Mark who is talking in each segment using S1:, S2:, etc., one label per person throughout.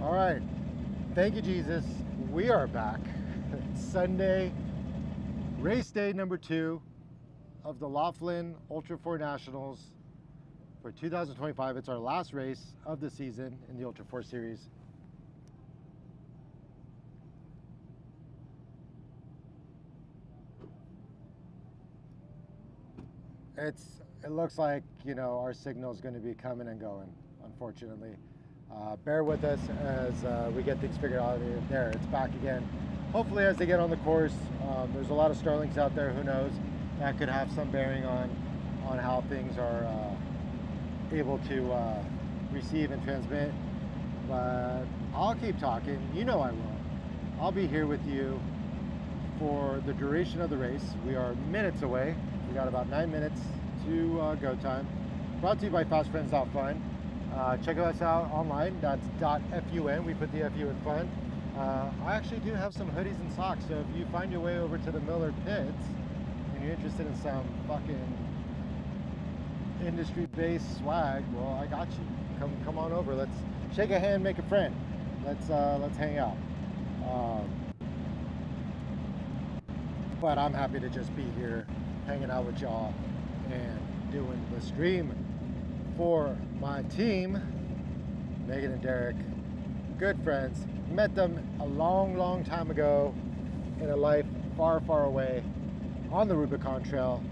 S1: All right. Thank you, Jesus. We are back. It's Sunday, race day number 2 of the Laughlin Ultra4 Nationals for 2025. It's our last race of the season in the Ultra4 Series. It looks like, you know, our signal is going to be coming and going, unfortunately. Bear with us as we get things figured out. There, it's back again. Hopefully as they get on the course, there's a lot of Starlings out there, who knows, that could have some bearing on how things are able to receive and transmit. But I'll keep talking, you know I will. I'll be here with you for the duration of the race. We are minutes away. We got about 9 minutes to go time. Brought to you by FastFriends.fun. Check us out online. That's .fun. We put the FU in fun. I actually do have some hoodies and socks, so if you find your way over to the Miller Pits and you're interested in some fucking industry-based swag, well, I got you. Come on over. Let's shake a hand, make a friend. Let's hang out. But I'm happy to just be here, hanging out with y'all and doing the stream for my team. Megan and Derek, good friends. Met them a long time ago in a life far away on the Rubicon Trail,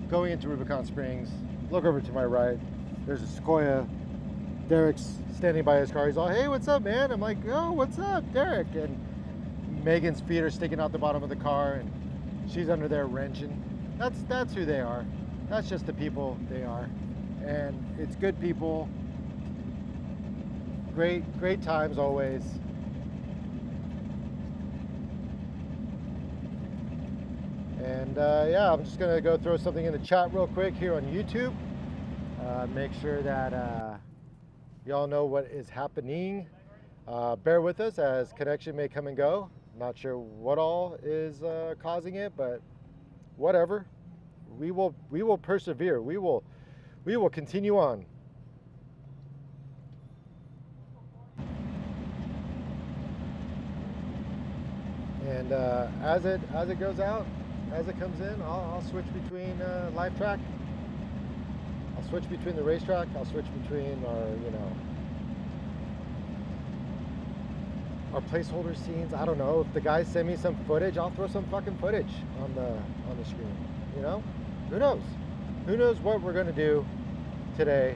S1: going into Rubicon Springs. Look over to my right, there's a Sequoia. Derek's standing by his car. He's all, hey, what's up, man? I'm like, oh, what's up, Derek? And Megan's feet are sticking out the bottom of the car and she's under there wrenching. That's who they are. That's just the people they are. And it's good people. Great times always. And yeah, I'm just gonna go throw something in the chat real quick here on YouTube. Make sure that y'all know what is happening. Bear with us as connection may come and go. Not sure what all is causing it, but whatever. We will persevere. We will continue on. And as it goes out, as it comes in, I'll switch between live track. I'll switch between the racetrack. I'll switch between our placeholder scenes. I don't know, if the guys send me some footage, I'll throw some fucking footage on the screen. You know, who knows? Who knows what we're gonna do today?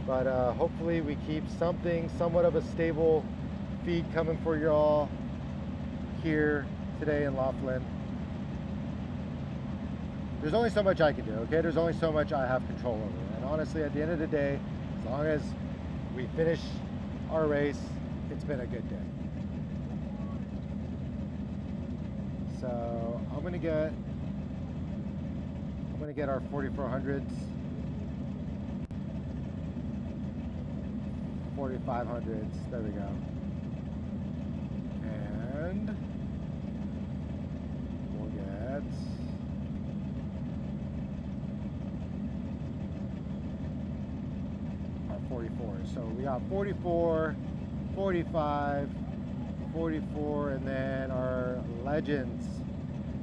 S1: But hopefully we keep somewhat of a stable feed coming for y'all here today in Laughlin. There's only so much I can do, okay? There's only so much I have control over. And honestly, at the end of the day, as long as we finish our race, it's been a good day. So I'm gonna get our 4400s, 4500s. There we go. And we'll get our 44s. So we got 44, 45, 44, and then our Legends.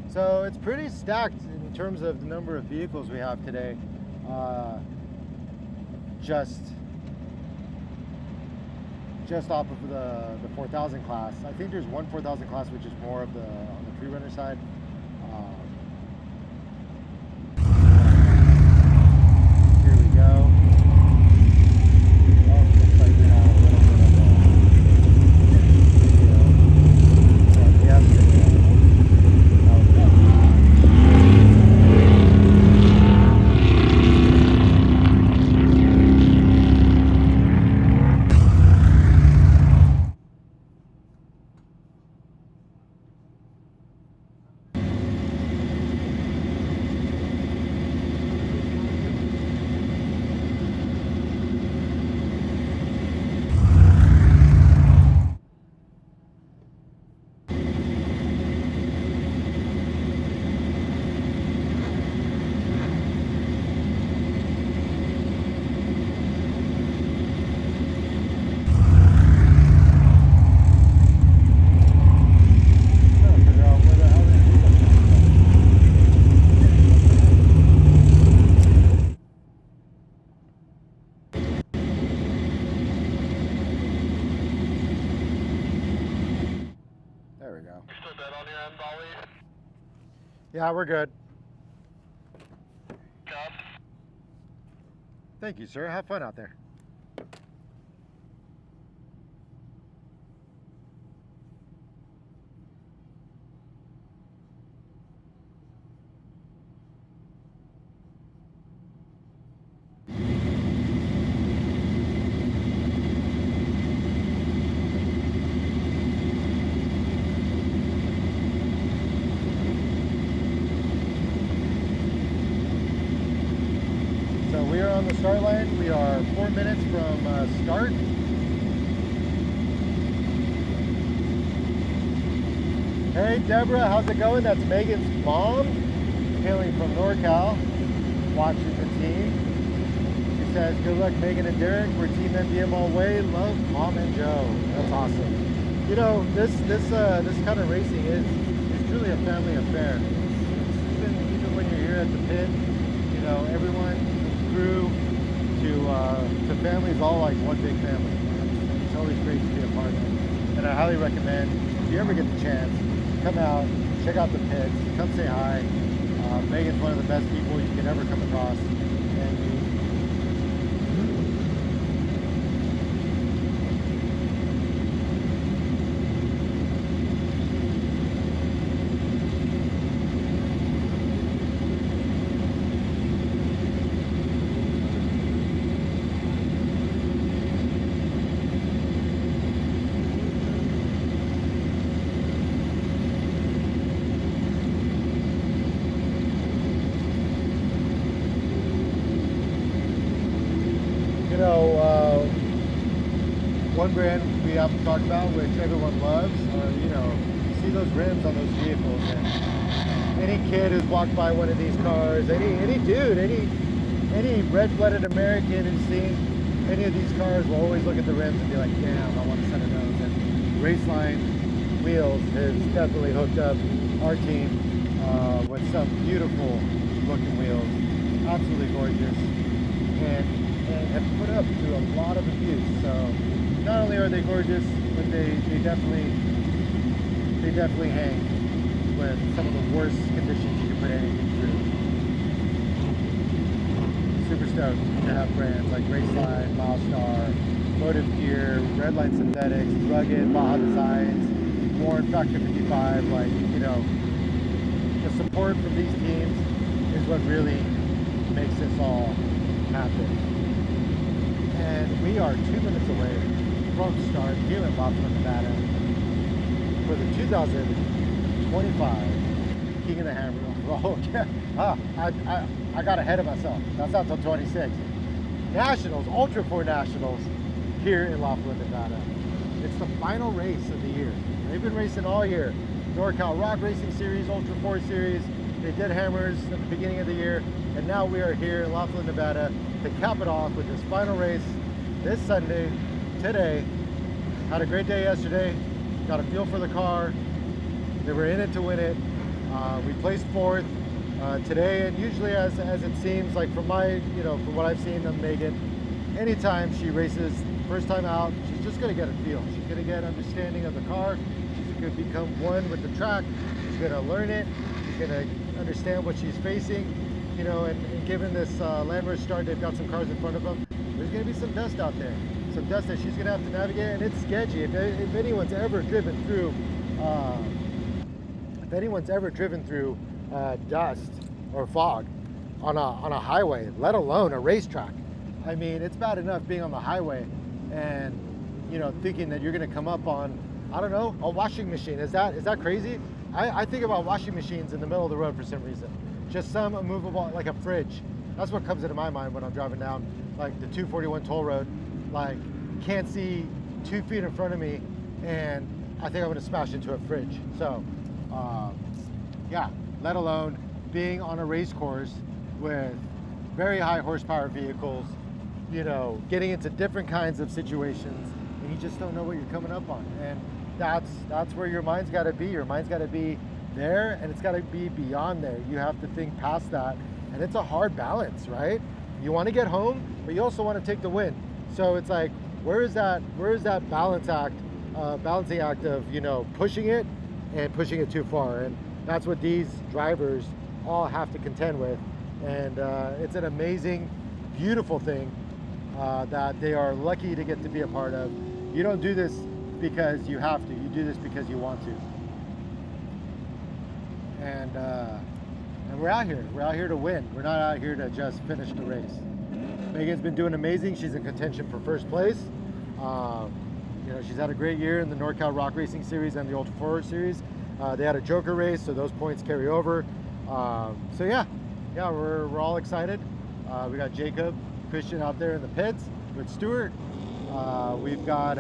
S1: So it's pretty stacked in terms of the number of vehicles we have today. Just off of the 4000 class. I think there's one 4000 class which is more of on the pre-runner side. Here we go. Oh, looks like we have a little bit of a yesterday. Yeah, we're good.
S2: Job.
S1: Thank you, sir. Have fun out there. So we are on the start line. We are 4 minutes from start. Hey Deborah, how's it going? That's Megan's mom, hailing from NorCal, watching the team. She says, good luck Megan and Derek. We're Team MDM all way. Love Mom and Joe. That's awesome. You know, this kind of racing is truly a family affair. Even when you're here at the pit, you know, everyone, crew to families, all like one big family. It's always great to be a part of it. And I highly recommend, if you ever get the chance, come out, check out the pits, come say hi. Megan's one of the best people you can ever come across. And one brand we haven't talked about, which everyone loves, are, you know, you see those rims on those vehicles, and any kid who's walked by one of these cars, any dude, any red-blooded American who's seen any of these cars will always look at the rims and be like, damn, I want a set of those. And Raceline Wheels has definitely hooked up our team with some beautiful looking wheels, absolutely gorgeous, and have put up through a lot of abuse. So not only are they gorgeous, but they definitely hang with some of the worst conditions you can put anything through. Super stoked to have brands like Raceline, Milestar, Motive Gear, Redline Synthetics, Rugged, Baja Designs, Warren Factor 55. Like, you know, the support from these teams is what really makes this all happen. And we are 2 minutes away from start here in Laughlin, Nevada for the 2025 King of the Hammer. Oh, yeah. I got ahead of myself. That's not till 26. Nationals, Ultra4 Nationals here in Laughlin, Nevada. It's the final race of the year. They've been racing all year. NorCal Rock Racing Series, Ultra4 Series. They did hammers at the beginning of the year, and now we are here in Laughlin, Nevada to cap it off with this final race this Sunday, today. Had a great day yesterday, got a feel for the car. They were in it to win it. We placed fourth today, and usually as it seems, like from what I've seen of Megan, anytime she races first time out, she's just gonna get a feel. She's gonna get understanding of the car. She's gonna become one with the track. She's gonna learn it. She's gonna understand what she's facing. You know, and given this landmark start, they've got some cars in front of them. There's going to be some dust out there, some dust that she's going to have to navigate, and it's sketchy. If anyone's ever driven through, dust or fog on a highway, let alone a racetrack, I mean, it's bad enough being on the highway and, you know, thinking that you're going to come up on, I don't know, a washing machine. Is that crazy? I think about washing machines in the middle of the road for some reason. Just some immovable, like a fridge. That's what comes into my mind when I'm driving down like the 241 toll road. Like, can't see 2 feet in front of me, and I think I'm gonna smash into a fridge. So, yeah, let alone being on a race course with very high horsepower vehicles, you know, getting into different kinds of situations, and you just don't know what you're coming up on. And that's where your mind's gotta be. Your mind's gotta be there, and it's got to be beyond there. You have to think past that, and it's a hard balance, right? You want to get home, but you also want to take the win. So it's like, where is that balancing act of, you know, pushing it and pushing it too far? And that's what these drivers all have to contend with. And it's an amazing, beautiful thing that they are lucky to get to be a part of. You don't do this because you have to. You do this because you want to. And we're out here. We're out here to win. We're not out here to just finish the race. Megan's been doing amazing. She's in contention for first place. You know, she's had a great year in the NorCal Rock Racing Series and the Ultra4 Series. They had a Joker race, so those points carry over. So yeah, we're all excited. We got Jacob, Christian out there in the pits with Stuart. We've got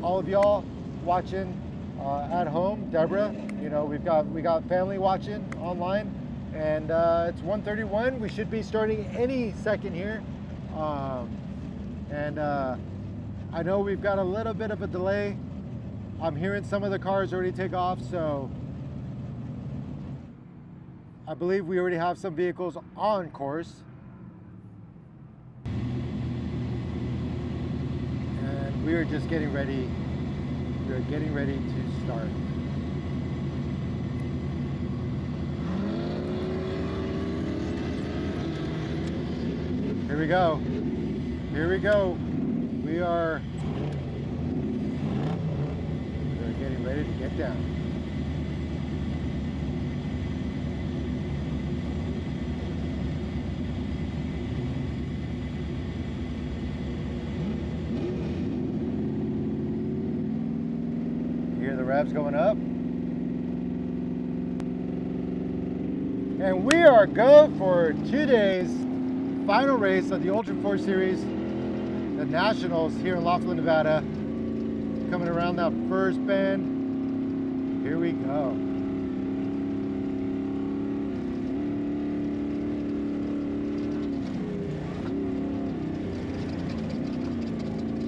S1: all of y'all watching at home. Deborah, you know, we got family watching online, and it's 1:31. We should be starting any second here. I know we've got a little bit of a delay. I'm hearing some of the cars already take off, so I believe we already have some vehicles on course. And we are just getting ready. We are getting ready to start. Here we go. Here we go. We are getting ready to get down. You hear the revs going up? And we are go for 2 days final race of the Ultra4 Series, the Nationals here in Laughlin, Nevada. Coming around that first bend. Here we go.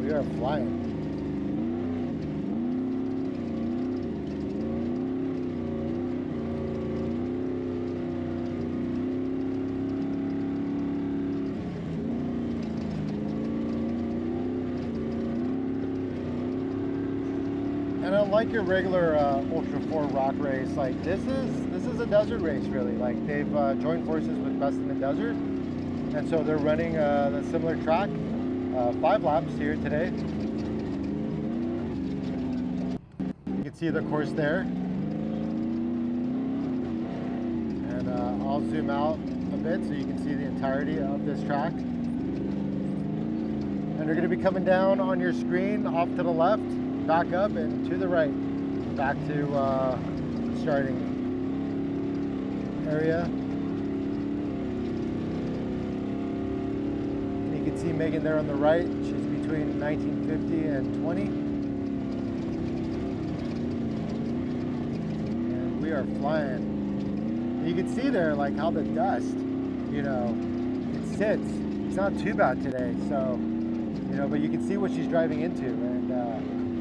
S1: We are flying. And unlike your regular Ultra4 rock race, like this is a desert race really. Like they've joined forces with Best in the Desert, and so they're running a similar track, 5 laps here today. You can see the course there, and I'll zoom out a bit so you can see the entirety of this track. And they're going to be coming down on your screen off to the left, back up, and to the right, back to starting area. You can see Megan there on the right. She's between 1950 and 20. And we are flying. And you can see there like how the dust, you know, it sits. It's not too bad today, so, you know, but you can see what she's driving into. And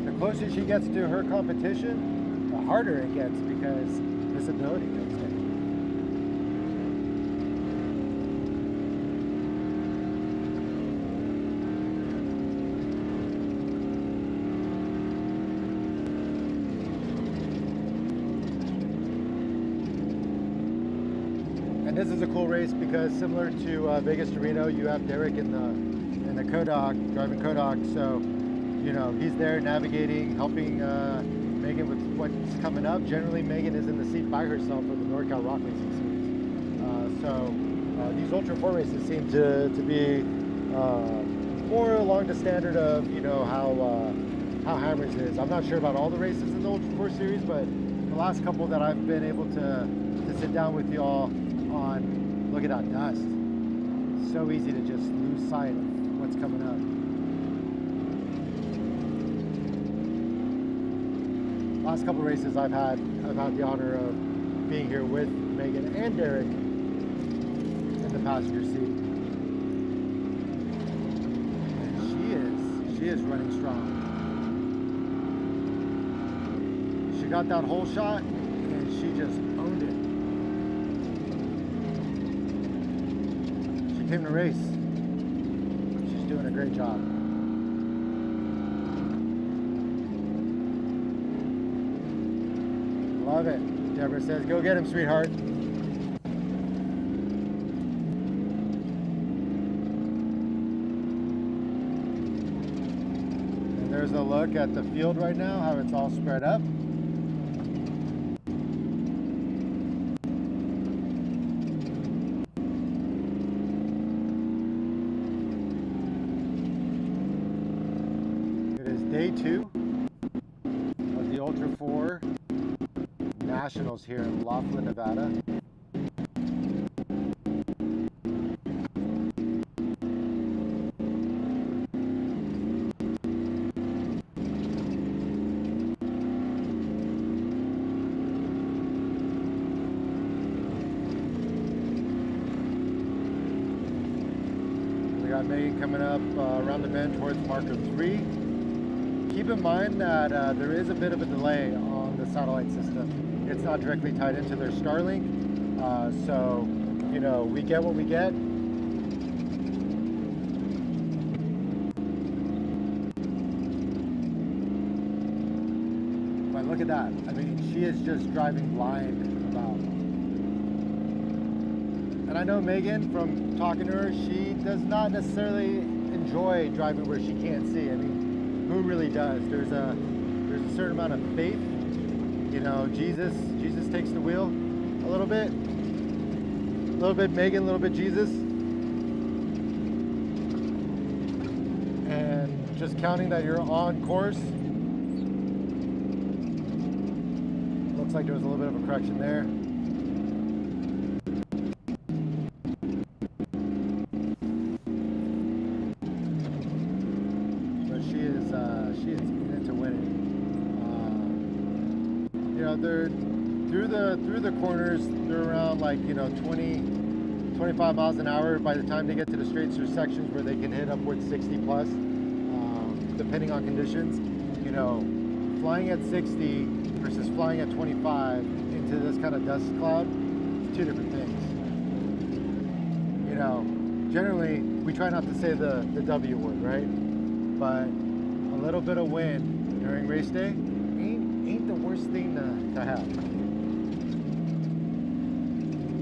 S1: the closer she gets to her competition, the harder it gets because visibility goes down. And this is a cool race because similar to Vegas to Reno, you have Derek in the Kodak, driving Kodak, so you know, he's there navigating, helping Megan with what's coming up. Generally, Megan is in the seat by herself for the NorCal Rock Racing Series. These Ultra4 races seem to be more along the standard of, you know, how Hammers is. I'm not sure about all the races in the Ultra4 Series, but the last couple that I've been able to sit down with y'all on, look at that dust. So easy to just lose sight of what's coming up. Last couple races I've had the honor of being here with Megan and Derek in the passenger seat. And she is running strong. She got that whole shot and she just owned it. She came to race. She's doing a great job. Love it. Deborah says, go get him, sweetheart. And there's a look at the field right now, how it's all spread up. It is day 2 of the Ultra4 Nationals here in Laughlin, Nevada. We got Megan coming up around the bend towards marker 3. Keep in mind that there is a bit of a delay on the satellite system. It's not directly tied into their Starlink, so you know, we get what we get. But look at that. I mean, she is just driving blind about. And I know Megan, from talking to her, she does not necessarily enjoy driving where she can't see. I mean, who really does? There's a certain amount of faith. You know, Jesus takes the wheel a little bit Megan, a little bit Jesus. And just counting that you're on course. Looks like there was a little bit of a correction there. But she is in it to win it. You know, they're through the corners, they're around, like, you know, 25 miles an hour by the time they get to the straights or sections where they can hit upwards 60 plus, depending on conditions. You know, flying at 60 versus flying at 25 into this kind of dust cloud, it's two different things. You know, generally we try not to say the W word, right? But a little bit of wind during race day ain't the worst thing to have.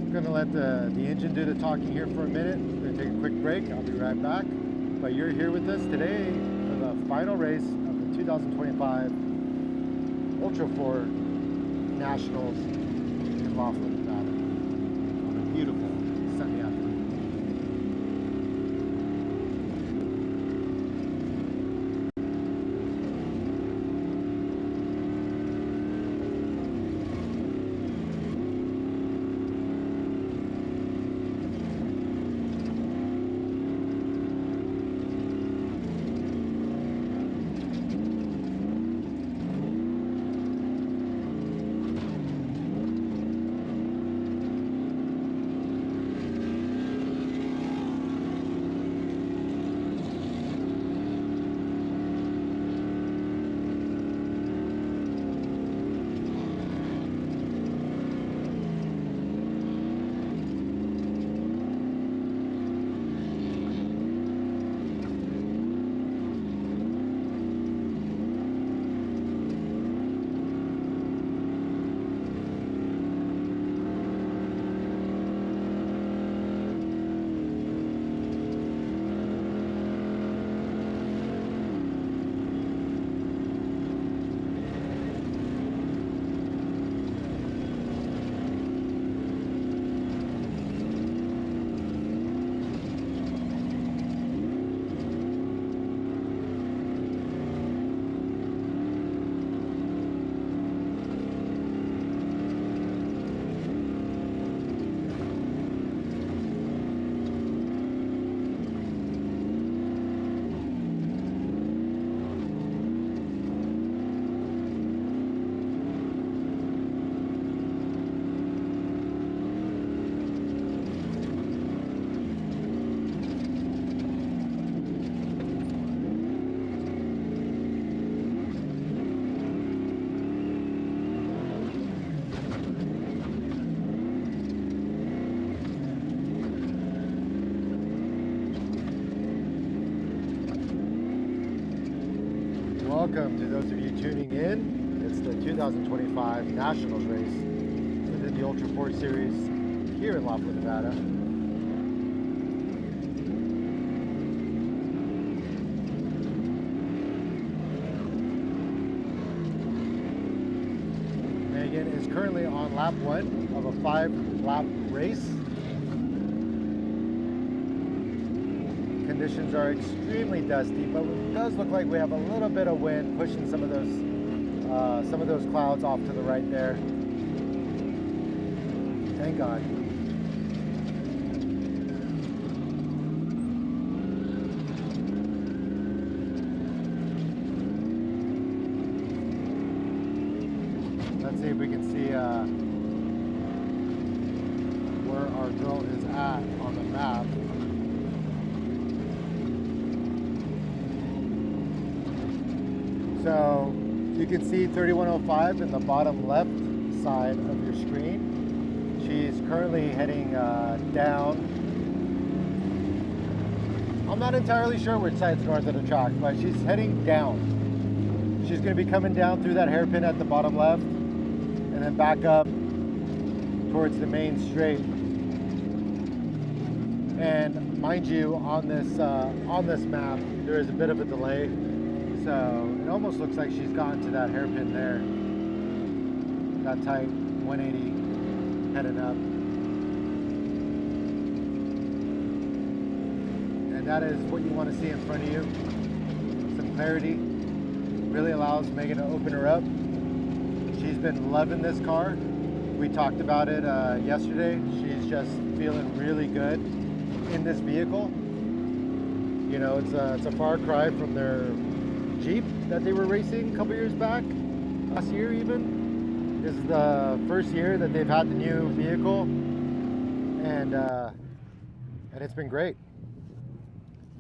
S1: I'm gonna let the engine do the talking here for a minute. We're gonna take a quick break. I'll be right back. But you're here with us today for the final race of the 2025 Ultra4 Nationals in Laughlin, Nevada, on a beautiful sunny afternoon. Welcome to those of you tuning in. It's the 2025 Nationals race within the Ultra4 Series here in Laughlin, Nevada. Megan is currently on lap 1 of a 5-lap race. Conditions are extremely dusty, but it does look like we have a little bit of wind pushing some of those clouds off to the right there. Thank God. Let's see if we can see where our drone is at on the map. So you can see 3105 in the bottom left side of your screen. She's currently heading down. I'm not entirely sure which side's north of the track, but she's heading down. She's going to be coming down through that hairpin at the bottom left and then back up towards the main straight. And mind you, on this map, there is a bit of a delay. So it almost looks like she's gotten to that hairpin there. That tight 180 heading up. And that is what you want to see in front of you. Some clarity. Really allows Megan to open her up. She's been loving this car. We talked about it yesterday. She's just feeling really good in this vehicle. You know, it's a far cry from their Jeep that they were racing a couple years back, last year even. This is the first year that they've had the new vehicle, and it's been great.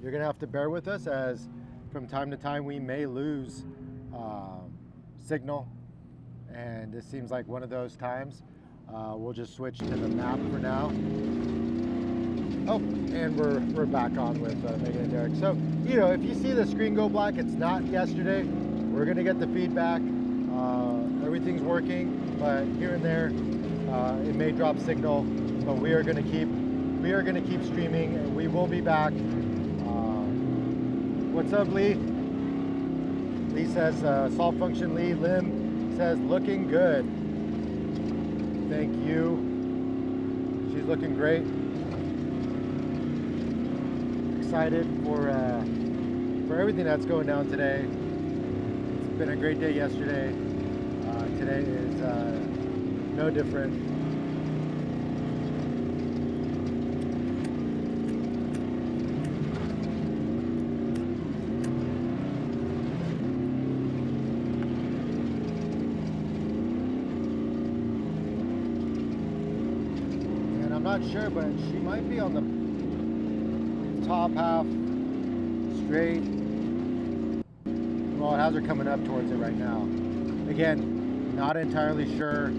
S1: You're gonna have to bear with us as from time to time we may lose signal, and this seems like one of those times. We'll just switch to the map for now. Oh, and we're back on with Megan and Derek. So, you know, if you see the screen go black, it's not yesterday. We're gonna get the feedback. Everything's working, but here and there, it may drop signal. But we are gonna keep streaming, and we will be back. What's up, Lee? Lee says, solve function Lee. Lim says, looking good. Thank you. She's looking great. Excited for everything that's going down today. It's been a great day yesterday. Today is no different. And I'm not sure, but she might be on the top half straight. Well, it has her coming up towards it right now. Again, not entirely sure.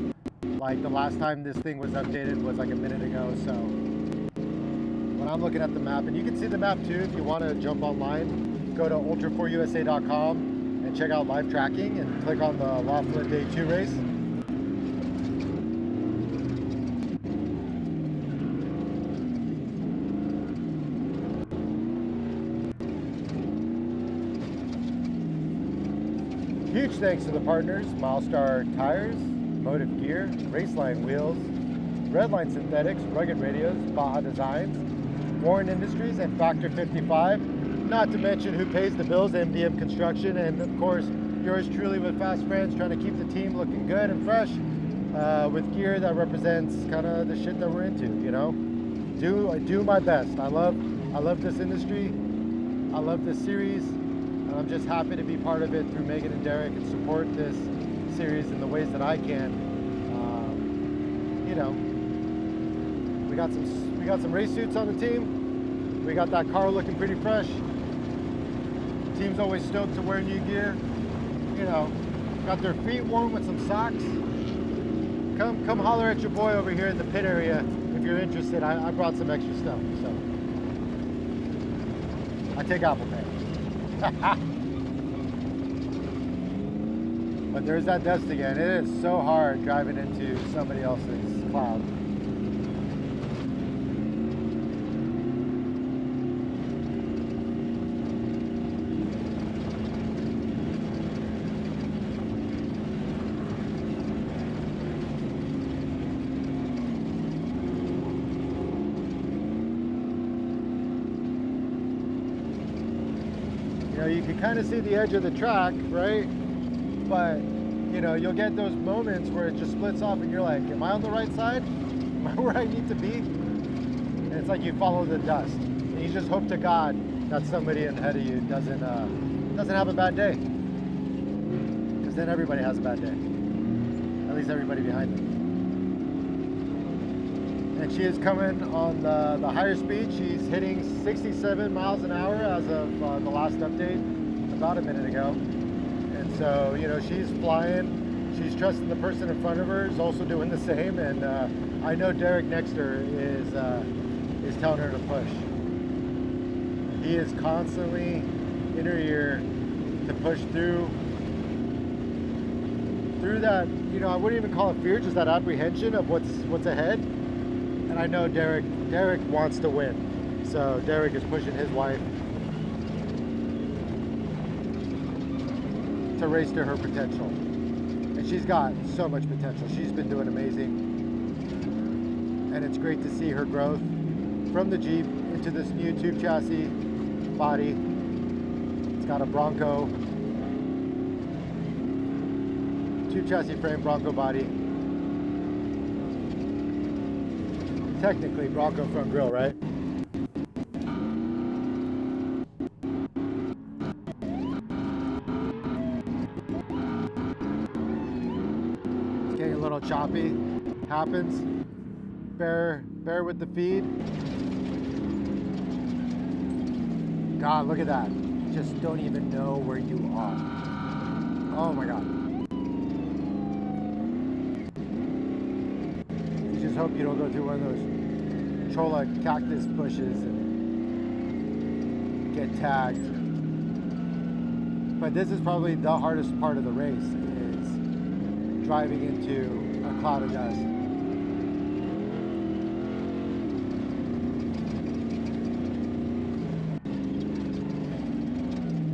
S1: Like the last time this thing was updated was like a minute ago. So when I'm looking at the map, and you can see the map too if you want to jump online, go to ultra4usa.com and check out live tracking and click on the Laughlin Day 2 race. Huge thanks to the partners, Milestar Tires, Motive Gear, Raceline Wheels, Redline Synthetics, Rugged Radios, Baja Designs, Warren Industries, and Factor 55. Not to mention who pays the bills, MDM Construction, and of course, yours truly with Fast Friends, trying to keep the team looking good and fresh with gear that represents kind of the shit that we're into, you know? I do my best. I love this industry. I love this series. I'm just happy to be part of it through Megan and Derek and support this series in the ways that I can. You know, we got some race suits on the team. We got that car looking pretty fresh. The team's always stoked to wear new gear. You know, got their feet warm with some socks. Come holler at your boy over here in the pit area if you're interested. I brought some extra stuff, so I take Apple Pay. But there's that dust again. It is so hard driving into somebody else's cloud. You know, you can kind of see the edge of the track, right? But, you know, you'll get those moments where it just splits off and you're like, am I on the right side? Am I where I need to be? And it's like you follow the dust. And you just hope to God that somebody ahead of you doesn't have a bad day. Because then everybody has a bad day. At least everybody behind them. And she is coming on the higher speed. She's hitting 67 miles an hour as of the last update about a minute ago. And so, you know, she's flying. She's trusting the person in front of her is also doing the same. And I know Derek next to her is telling her to push. He is constantly in her ear to push through that, you know, I wouldn't even call it fear, just that apprehension of what's ahead. And I know Derek wants to win. So Derek is pushing his wife to race to her potential. And she's got so much potential. She's been doing amazing. And it's great to see her growth from the Jeep into this new tube chassis body. It's got a Bronco tube chassis frame, Bronco body. Technically Bronco front grille, right? It's getting a little choppy. Happens. Bear with the feed. God, look at that. Just don't even know where you are. Oh my God. You just hope you don't go through one of those cholla cactus bushes and get tagged. But this is probably the hardest part of the race, is driving into a cloud of dust.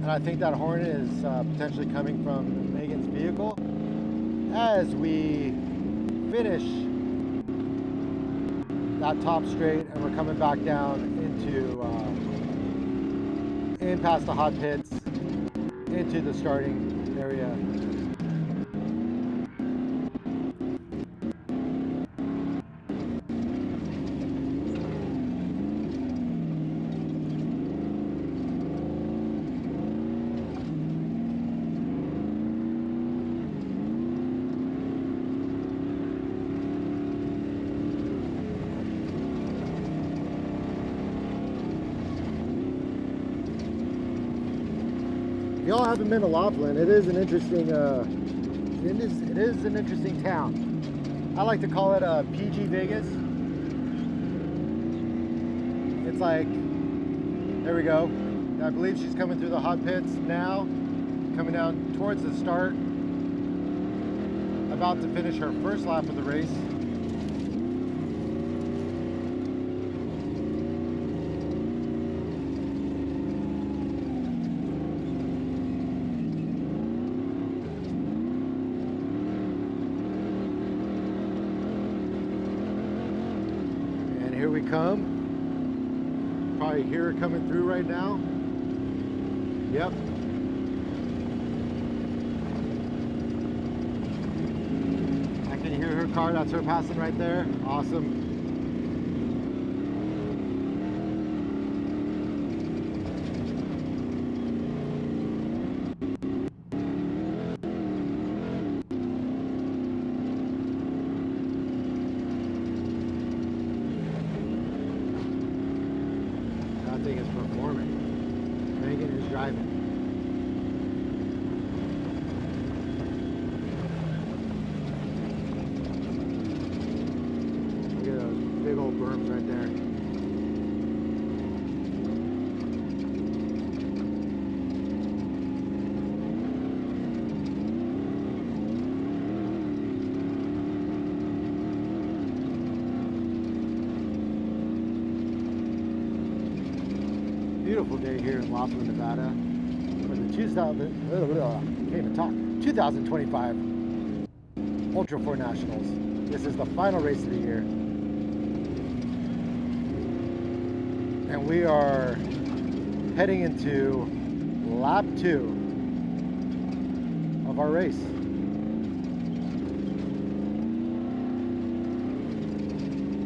S1: And I think that horn is potentially coming from Megan's vehicle as we finish that top straight, and we're coming back down into in past the hot pits into the starting area. If y'all haven't been to Laughlin, it is an interesting it is an interesting town. I like to call it a PG Vegas. It's like, there we go. I believe she's coming through the hot pits now, coming down towards the start, about to finish her first lap of the race. Here we come. Probably hear her coming through right now. Yep. I can hear her car. That's her passing right there. Awesome. Thing is performing. Megan is driving. Look at those big old berms right there. beautiful day here in Laughlin, Nevada for the 2025 Ultra4 Nationals. This is the final race of the year. And we are heading into lap 2 of our race.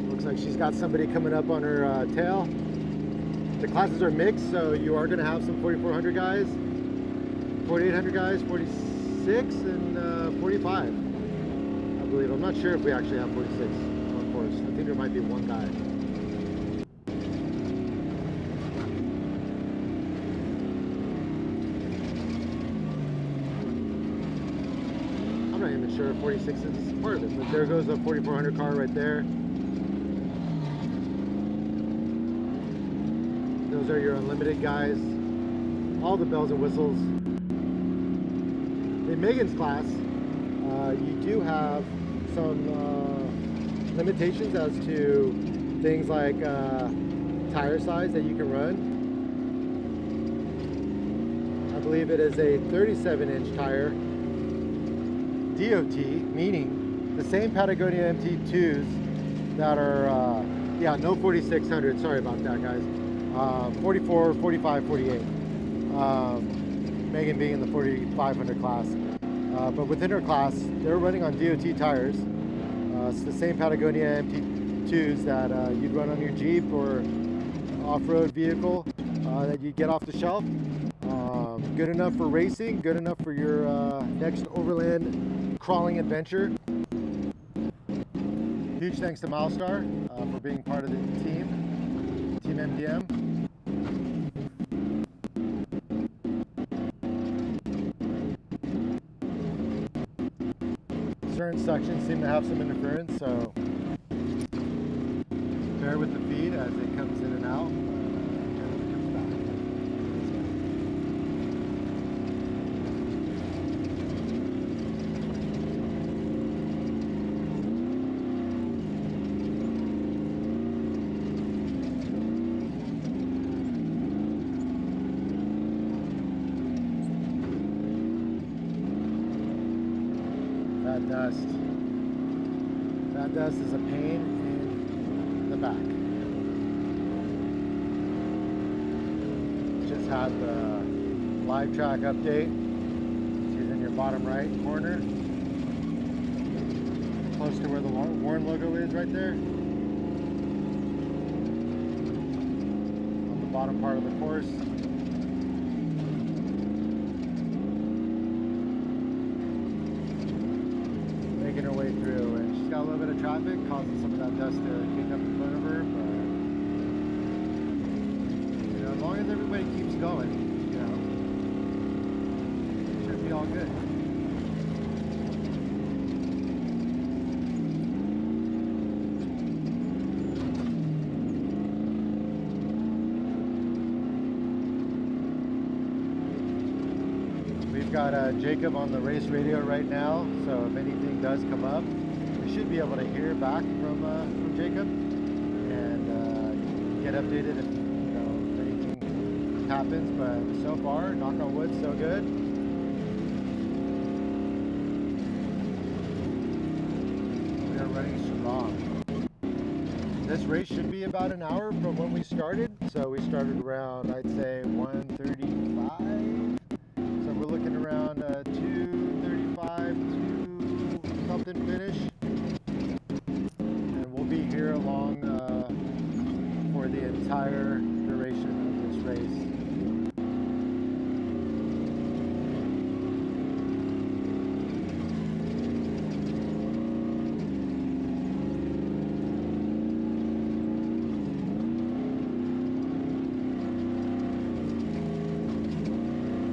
S1: Looks like she's got somebody coming up on her tail. The classes are mixed, so you are going to have some 4,400 guys, 4,800 guys, 46, and 45, I believe. I'm not sure if we actually have 46 on course. I think there might be one guy. I'm not even sure if 46 is part of it, but there goes the 4,400 car right there. Those are your unlimited guys, all the bells and whistles. In Megan's class, you do have some limitations as to things like tire size that you can run. I believe it is a 37-inch tire, DOT, meaning the same Patagonia MT2s that are, yeah, no 4600, sorry about that, guys. 44, 45, 48. Megan being in the 4500 class. But within her class, they're running on DOT tires. It's the same Patagonia MT2s that you'd run on your Jeep or off-road vehicle that you get off the shelf. Good enough for racing, good enough for your next overland crawling adventure. Huge thanks to Milestar for being part of the team MDM. Certain sections seem to have some interference, so bear with the feed as it comes in and out. That dust is a pain in the back. Just had the live track update. She's in your bottom right corner, close to where the Warren logo is right there. On the bottom part of the course. Making her way through, and she's got a little bit of traffic causing some of that dust to kick up in front of her, but you know, as long as everybody keeps going, you know, it should be all good. We've got Jacob on the race radio right now, so if anything does come up, we should be able to hear back from Jacob and get updated if, you know, if anything happens. But so far, knock on wood, so good. We are running strong. This race should be about an hour from when we started. So we started around, I'd say, 1:35. We're looking around 2:35 to something finish, and we'll be here along for the entire duration of this race.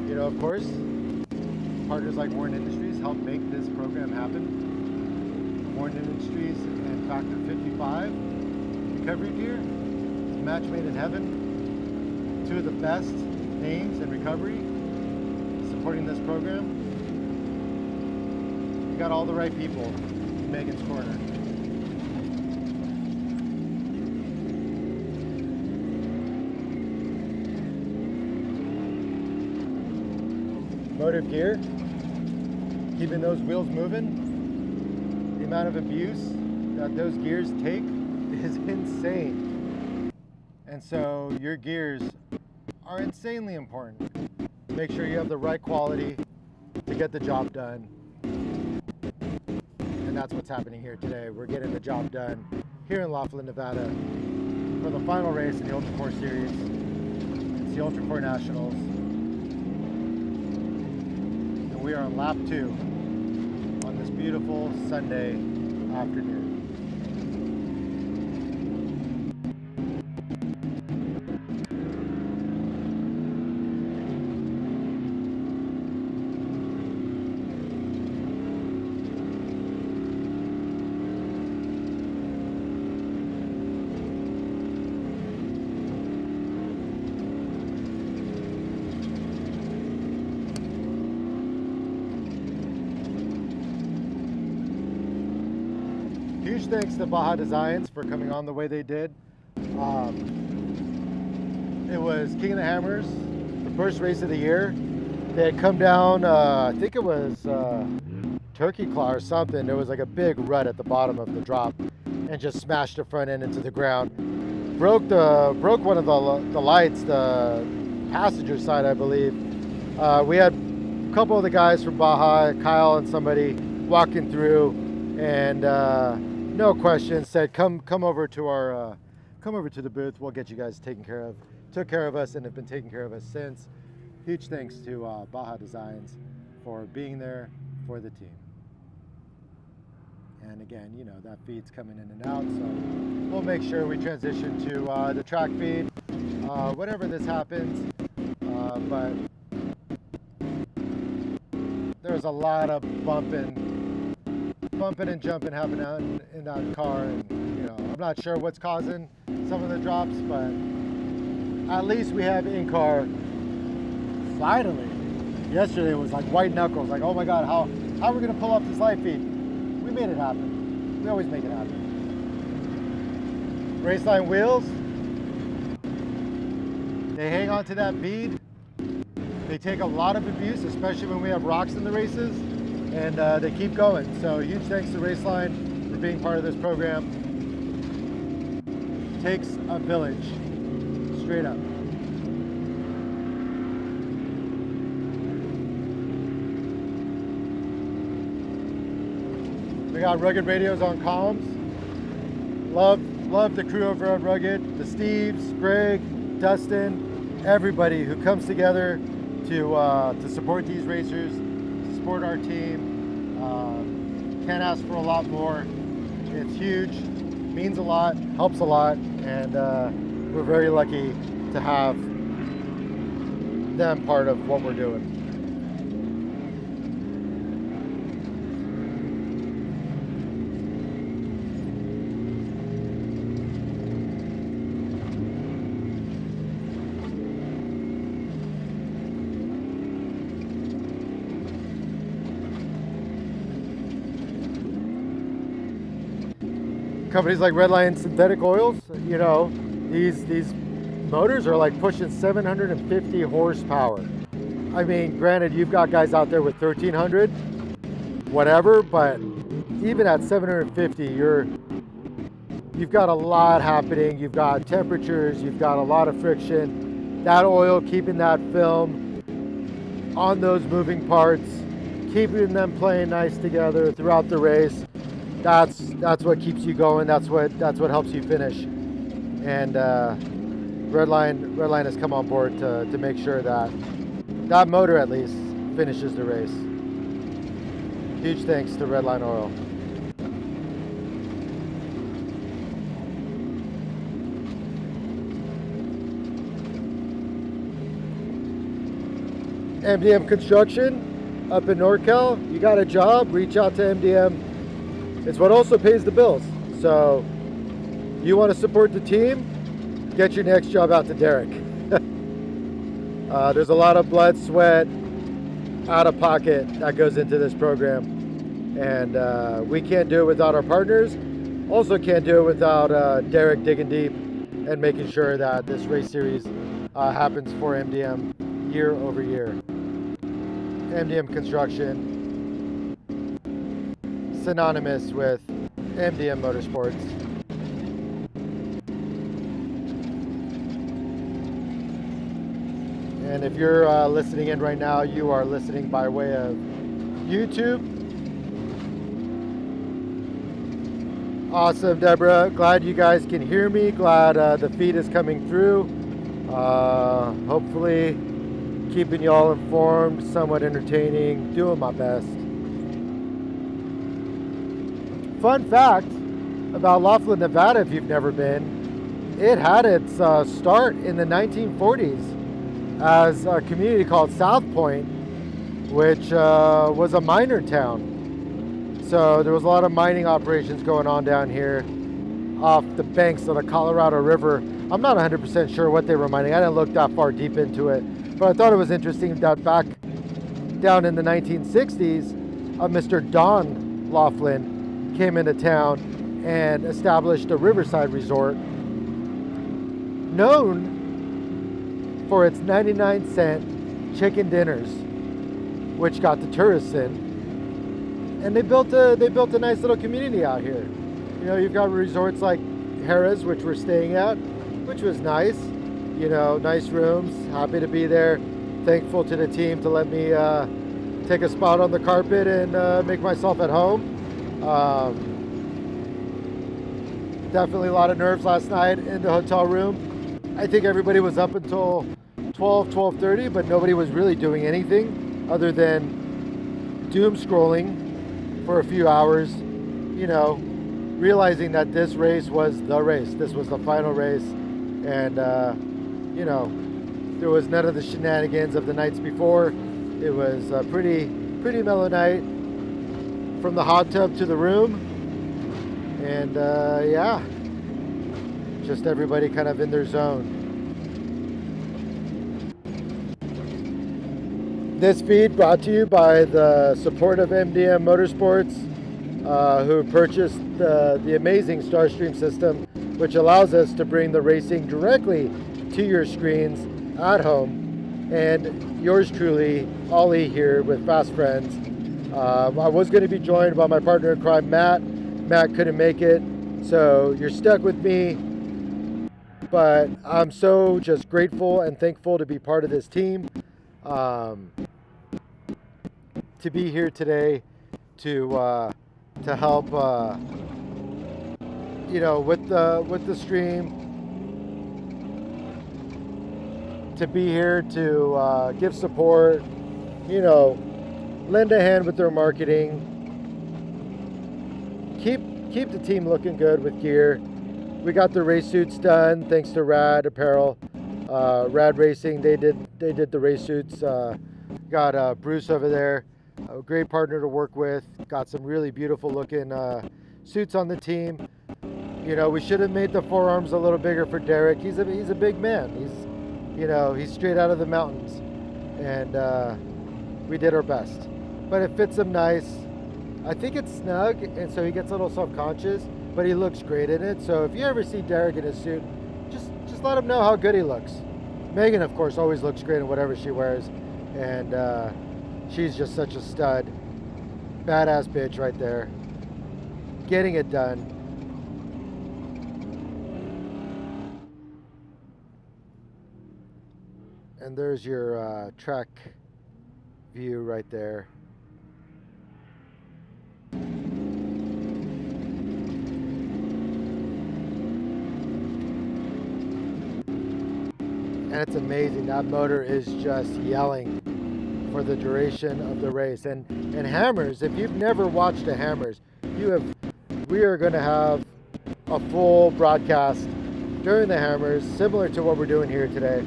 S1: You know, of course, partners like Warren Industries help make this program happen. Warren Industries and Factor 55 recovery gear. It's a match made in heaven. Two of the best names in recovery supporting this program. You got all the right people in Megan's corner. motive gear, keeping those wheels moving. The amount of abuse that those gears take is insane. And so your gears are insanely important. Make sure you have the right quality to get the job done. And that's what's happening here today. We're getting the job done here in Laughlin, Nevada for the final race in the Ultra4 Series. It's the Ultra4 Nationals. And we are on lap 2 on this beautiful Sunday afternoon. Huge thanks to Baja Designs for coming on the way they did. It was King of the Hammers, the first race of the year. They had come down, I think it was Turkey Claw or something. There was like a big rut at the bottom of the drop and just smashed the front end into the ground. Broke one of the lights, the passenger side, I believe. We had a couple of the guys from Baja, Kyle and somebody, walking through, and no question said, come over to the booth. We'll get you guys taken care of. Took care of us and have been taking care of us since. Huge thanks to Baja Designs for being there for the team. And again, you know, that feed's coming in and out, so we'll make sure we transition to the track feed whenever this happens. But there's a lot of bumping and jumping happening out in that car, and you know, I'm not sure what's causing some of the drops, but at least we have in-car. Finally, yesterday it was like white knuckles, like, oh my god, how are we gonna pull off this live feed? We made it happen. We always make it happen. Raceline wheels, they hang on to that bead. They take a lot of abuse, especially when we have rocks in the races, and they keep going. So huge thanks to Raceline for being part of this program. Takes a village, straight up. We got Rugged radios on comms. Love the crew over at Rugged, the Steves, Greg, Dustin, everybody who comes together to support these racers, to support our team. Can't ask for a lot more. It's huge, means a lot, helps a lot, and we're very lucky to have them part of what we're doing. Companies like Redline Synthetic Oils, you know, these motors are like pushing 750 horsepower. I mean, granted, you've got guys out there with 1300, whatever, but even at 750, you've got a lot happening. You've got temperatures, you've got a lot of friction. That oil keeping that film on those moving parts, keeping them playing nice together throughout the race. That's what keeps you going. That's what helps you finish. And Redline has come on board to make sure that that motor at least finishes the race. Huge thanks to Redline Oil. MDM Construction up in NorCal. You got a job, reach out to MDM. It's what also pays the bills. So you want to support the team, get your next job out to Derek. There's a lot of blood, sweat, out of pocket that goes into this program. And we can't do it without our partners. Also can't do it without Derek digging deep and making sure that this race series happens for MDM year over year. MDM Construction, synonymous with MDM Motorsports. And if you're listening in right now, you are listening by way of YouTube. Awesome, Deborah. Glad you guys can hear me. Glad the feed is coming through. Hopefully keeping you all informed, somewhat entertaining, doing my best. Fun fact about Laughlin, Nevada, if you've never been, it had its start in the 1940s as a community called South Point, which was a miner town. So there was a lot of mining operations going on down here off the banks of the Colorado River. I'm not 100% sure what they were mining. I didn't look that far deep into it, but I thought it was interesting that back down in the 1960s, Mr. Don Laughlin came into town and established a riverside resort known for its 99-cent chicken dinners, which got the tourists in. And they built a nice little community out here. You know, you've got resorts like Harrah's, which we're staying at, which was nice. You know, nice rooms. Happy to be there. Thankful to the team to let me take a spot on the carpet and make myself at home. Definitely a lot of nerves last night in the hotel room. I think everybody was up until 12:30, but nobody was really doing anything other than doom scrolling for a few hours, you know, realizing that this race was the race. This was the final race, and you know, there was none of the shenanigans of the nights before. It was a pretty mellow night from the hot tub to the room, and yeah, just everybody kind of in their zone. This feed brought to you by the support of MDM Motorsports, who purchased the amazing Starstream system, which allows us to bring the racing directly to your screens at home. And yours truly, Ollie here with Fast Friends. I was going to be joined by my partner in crime, Matt. Matt couldn't make it, so you're stuck with me. But I'm so just grateful and thankful to be part of this team. To be here today to help you know, with the stream, to be here to give support, you know, lend a hand with their marketing, keep the team looking good with gear. We got the race suits done thanks to Rad Apparel, Rad Racing. They did the race suits. Got Bruce over there, a great partner to work with. Got some really beautiful looking suits on the team. You know, we should have made the forearms a little bigger for Derek. He's a big man. He's straight out of the mountains, and we did our best. But it fits him nice. I think it's snug, and so he gets a little self-conscious, but he looks great in it. So if you ever see Derek in his suit, just let him know how good he looks. Megan, of course, always looks great in whatever she wears, and she's just such a stud. Badass bitch right there. Getting it done. And there's your track view right there. And it's amazing, that motor is just yelling for the duration of the race. And Hammers, if you've never watched a Hammers, we are going to have a full broadcast during the Hammers, similar to what we're doing here today.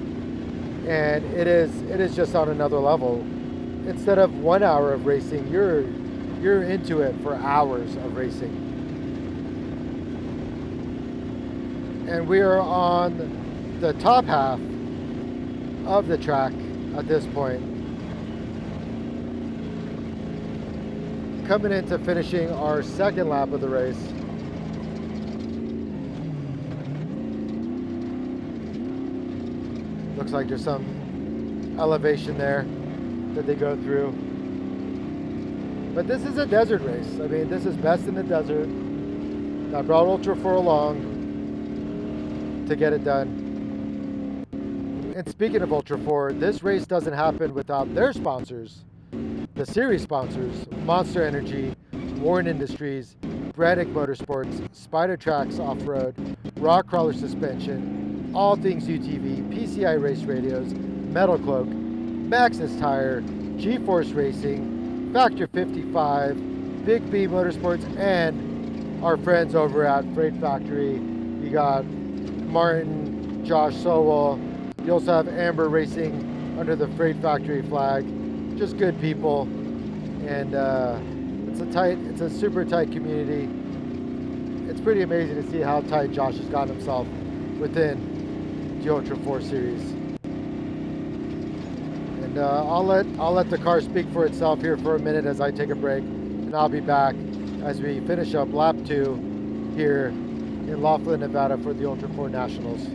S1: And it is just on another level. Instead of 1 hour of racing, you're into it for hours of racing. And we are on the top half of the track at this point. Coming into finishing our second lap of the race. Looks like there's some elevation there that they go through. But this is a desert race. I mean, this is best in the desert. I brought Ultra4 along to get it done. And speaking of Ultra4, this race doesn't happen without their sponsors, the series sponsors: Monster Energy, Warren Industries, Brannick Motorsports, Spider Tracks Off-Road, Rock Crawler Suspension, All Things UTV, PCI Race Radios, Metal Cloak, Maxxis Tire, G-Force Racing, Factor 55, Big B Motorsports, and our friends over at Freight Factory. You got Martin, Josh Sowell. You also have Amber Racing under the Freight Factory flag. Just good people, and it's a super tight community. It's pretty amazing to see how tight Josh has gotten himself within the Ultra4 Series. And I'll let the car speak for itself here for a minute as I take a break, and I'll be back as we finish up lap 2 here in Laughlin, Nevada for the Ultra4 Nationals.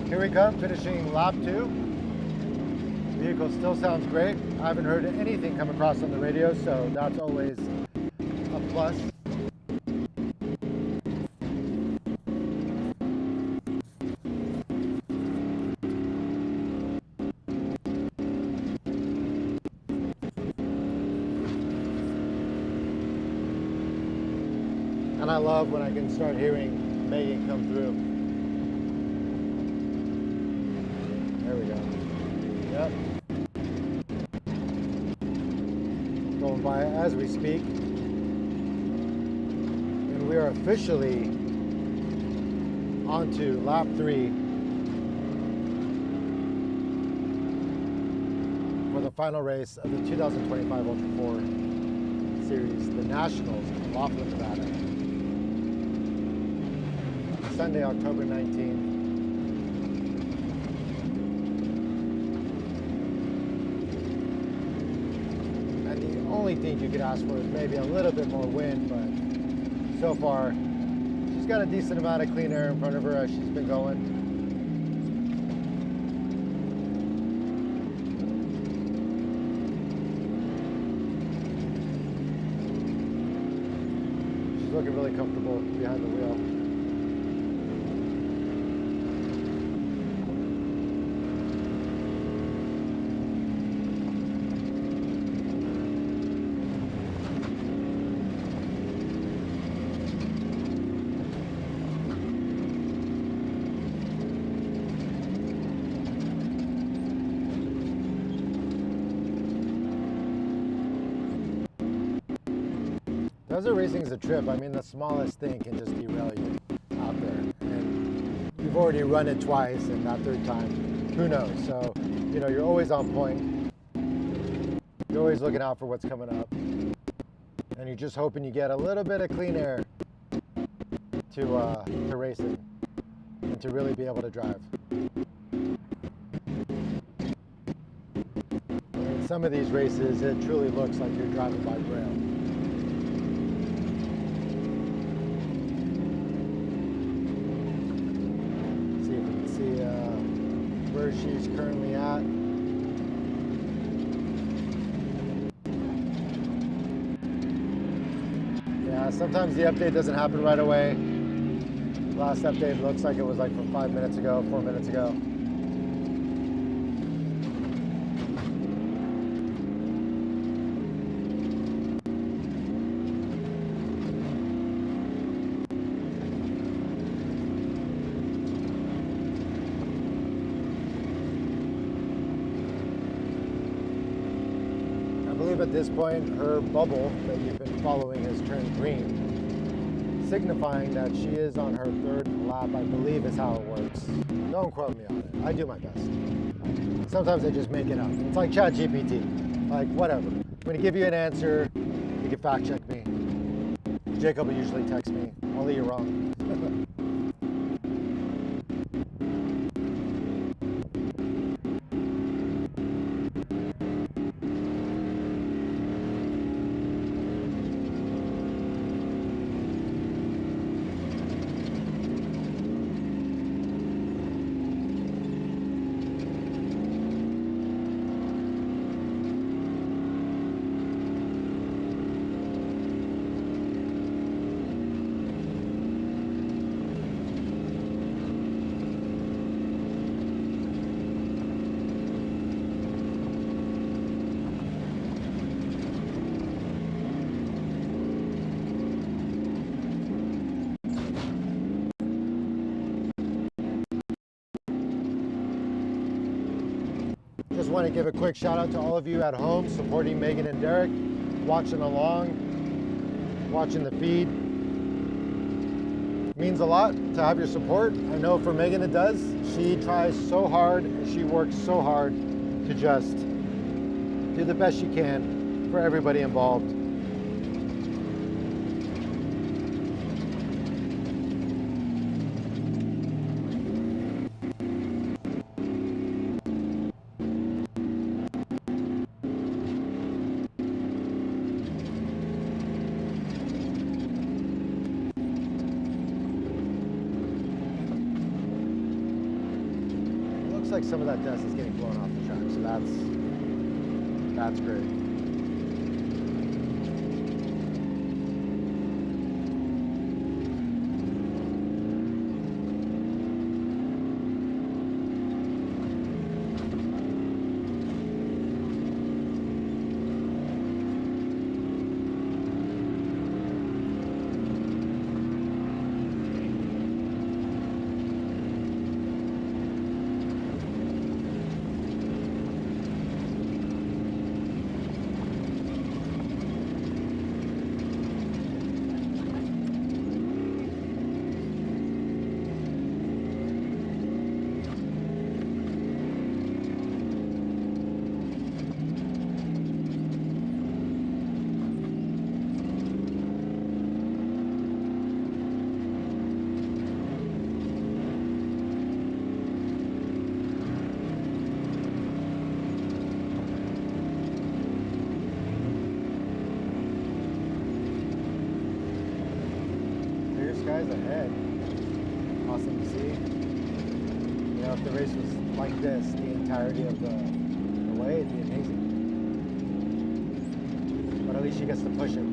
S1: Here we come, finishing lap 2. The vehicle still sounds great. I haven't heard anything come across on the radio, so that's always a plus. And I love when I can start hearing Megan come through. There we go. Yep. Going by as we speak. And we are officially onto lap 3 for the final race of the 2025 Ultra4 Series, the Nationals in Laughlin, Nevada. Sunday, October 19th. And the only thing you could ask for is maybe a little bit more wind, but so far, she's got a decent amount of clean air in front of her as she's been going. She's looking really comfortable behind the wheel. Desert racing is a trip. I mean, the smallest thing can just derail you out there. And you've already run it twice, and that third time, who knows? So, you know, you're always on point. You're always looking out for what's coming up. And you're just hoping you get a little bit of clean air to race it and to really be able to drive. I mean, some of these races, it truly looks like you're driving by braille. Where she's currently at. Yeah, sometimes the update doesn't happen right away. Last update looks like it was like from 5 minutes ago, 4 minutes ago. I believe at this point her bubble that you've been following has turned green, signifying that she is on her third lap, I believe is how it works. Don't quote me on it. I do my best. Sometimes I just make it up. It's like ChatGPT. Like, whatever. I'm going to give you an answer. You can fact check me. Jacob will usually text me. Only you're wrong. Just want to give a quick shout out to all of you at home supporting Megan and Derek, watching along, watching the feed. It means a lot to have your support. I know for Megan it does. She tries so hard and she works so hard to just do the best she can for everybody involved. Like some of that dust is getting blown off the track, so that's great. Guys ahead. Awesome to see. You know, if the race was like this the entirety of the way, it'd be amazing. But at least she gets to push it.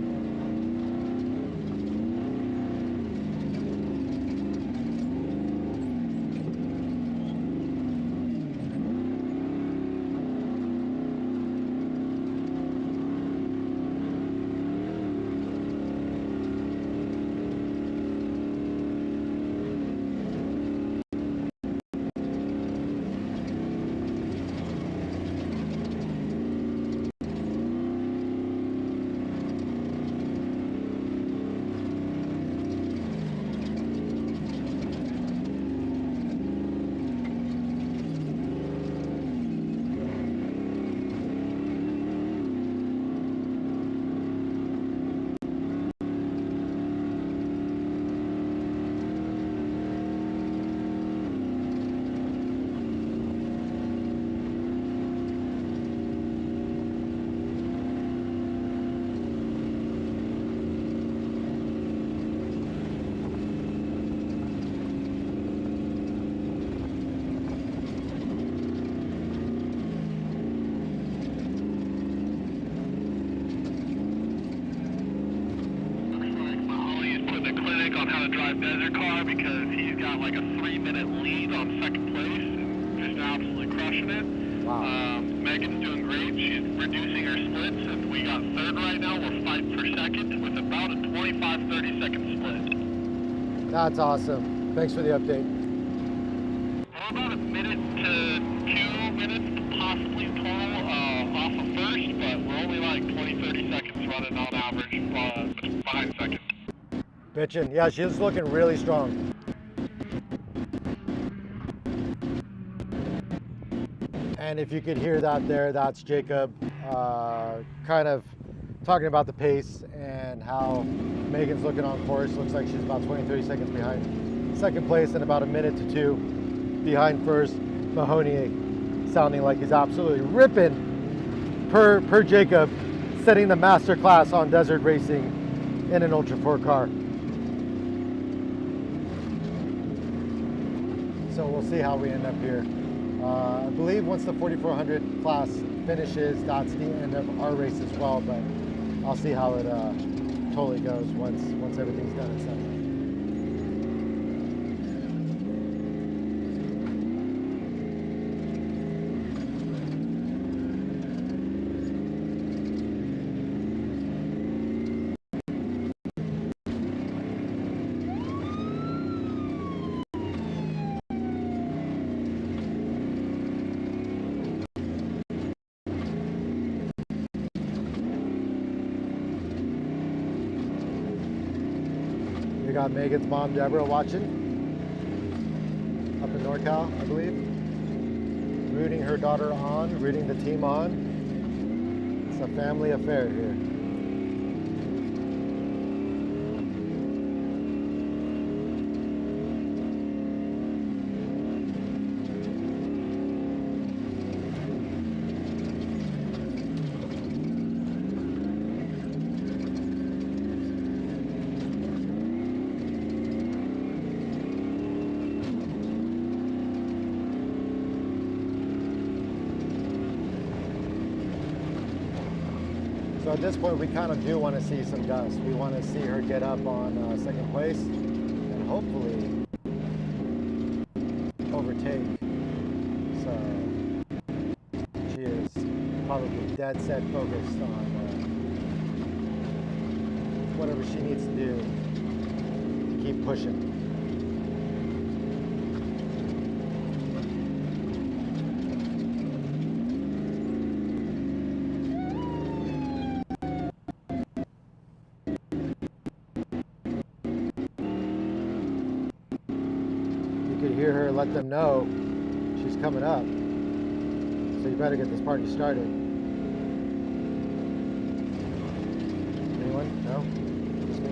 S2: drive Desert Car because he's got like a 3-minute lead on second place and just absolutely crushing it.
S1: Wow.
S2: Megan's doing great. She's reducing her splits, and we got third right now. We're fighting for second with about a 25-30 second split.
S1: That's awesome. Thanks for the update.
S2: We're about a minute to 2 minutes, possibly total, off of first, but we're only like 20-30 seconds running on average behind second.
S1: Bitchin'. Yeah, she's looking really strong. And if you could hear that there, that's Jacob kind of talking about the pace and how Megan's looking on course. Looks like she's about 20-30 seconds behind second place and about a minute to 2 behind first. Mahoney sounding like he's absolutely ripping per Jacob, setting the master class on desert racing in an Ultra 4 car. So we'll see how we end up here. I believe once the 4400 class finishes, that's the end of our race as well, but I'll see how it totally goes once everything's done and set. We got Megan's mom, Deborah, watching up in NorCal, I believe. Rooting her daughter on, rooting the team on. It's a family affair here. So at this point, we kind of do want to see some dust. We want to see her get up on second place and hopefully overtake. So she is probably dead set focused on whatever she needs to do to keep pushing. Hear her let them know she's coming up, so you better get this party started. Anyone? No? Just me?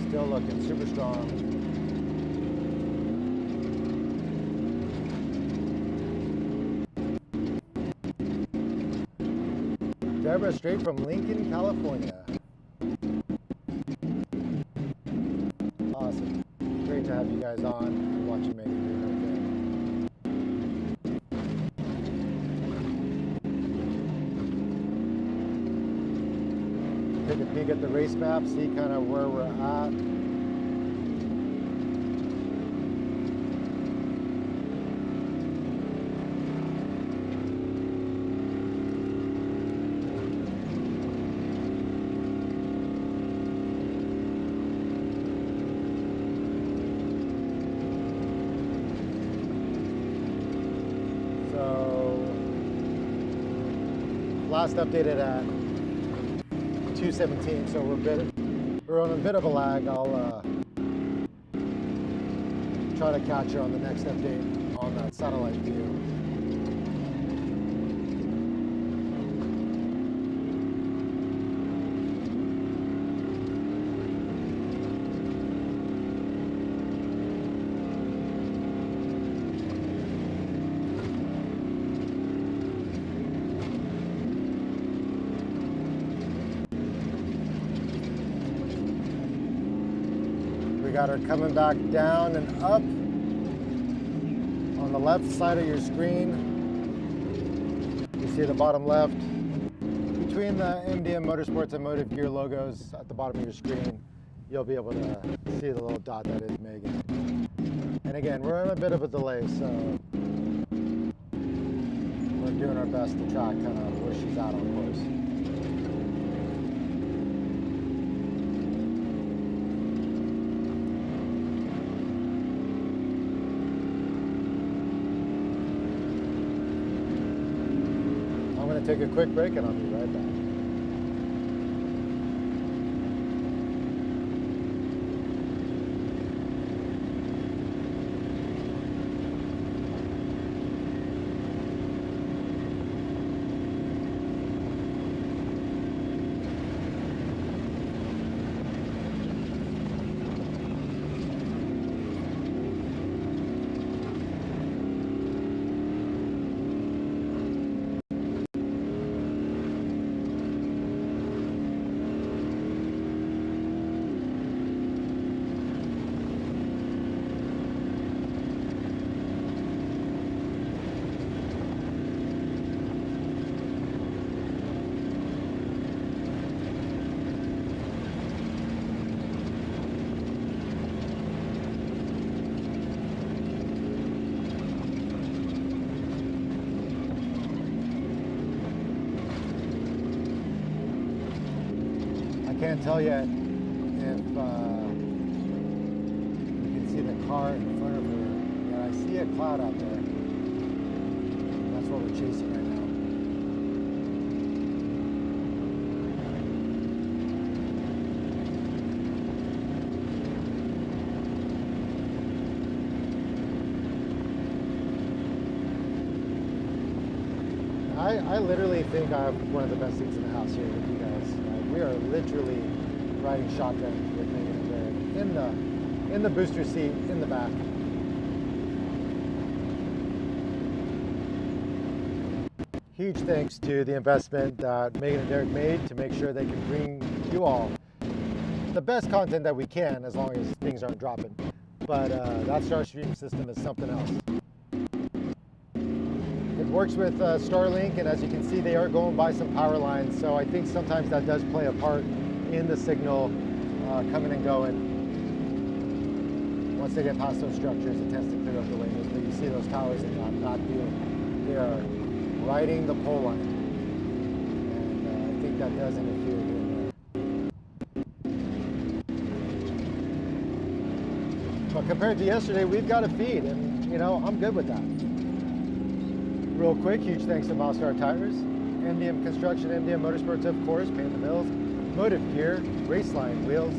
S1: Still looking super strong. Deborah straight from Lincoln, California. Awesome. Great to have you guys on and watching Megan do her thing. Take a peek at the race map, see kind of where we're at. So, last updated at 2:17, so we're on a bit of a lag. I'll try to catch her on the next update on that satellite view. got her coming back down and up on the left side of your screen. You see the bottom left. Between the MDM Motorsports and Motive Gear logos at the bottom of your screen, you'll be able to see the little dot that is Megan. And again, we're on a bit of a delay, so we're doing our best to track kind of where she's at on course. I'm going to take a quick break and I'll be right back. I can't tell yet if you can see the car in front of her. Yeah, I see a cloud out there. That's what we're chasing right now. I literally think I have one of the best seats in the house here with you guys. We are literally riding shotgun with Megan and Derek in the booster seat in the back. Huge thanks to the investment that Megan and Derek made to make sure they can bring you all the best content that we can, as long as things aren't dropping. But that Starstream system is something else. It works with Starlink, and as you can see, they are going by some power lines, so I think sometimes that does play a part in the signal coming and going. Once they get past those structures, it tends to clear up the windows, but you see those towers in that back view. They are riding the pole line, and I think that does interfere here and there. But compared to yesterday, we've got a feed, and you know, I'm good with that. Real quick, huge thanks to Milestar Tires, MDM Construction, MDM Motorsports, of course, Paint the Mills, Motive Gear, Raceline Wheels,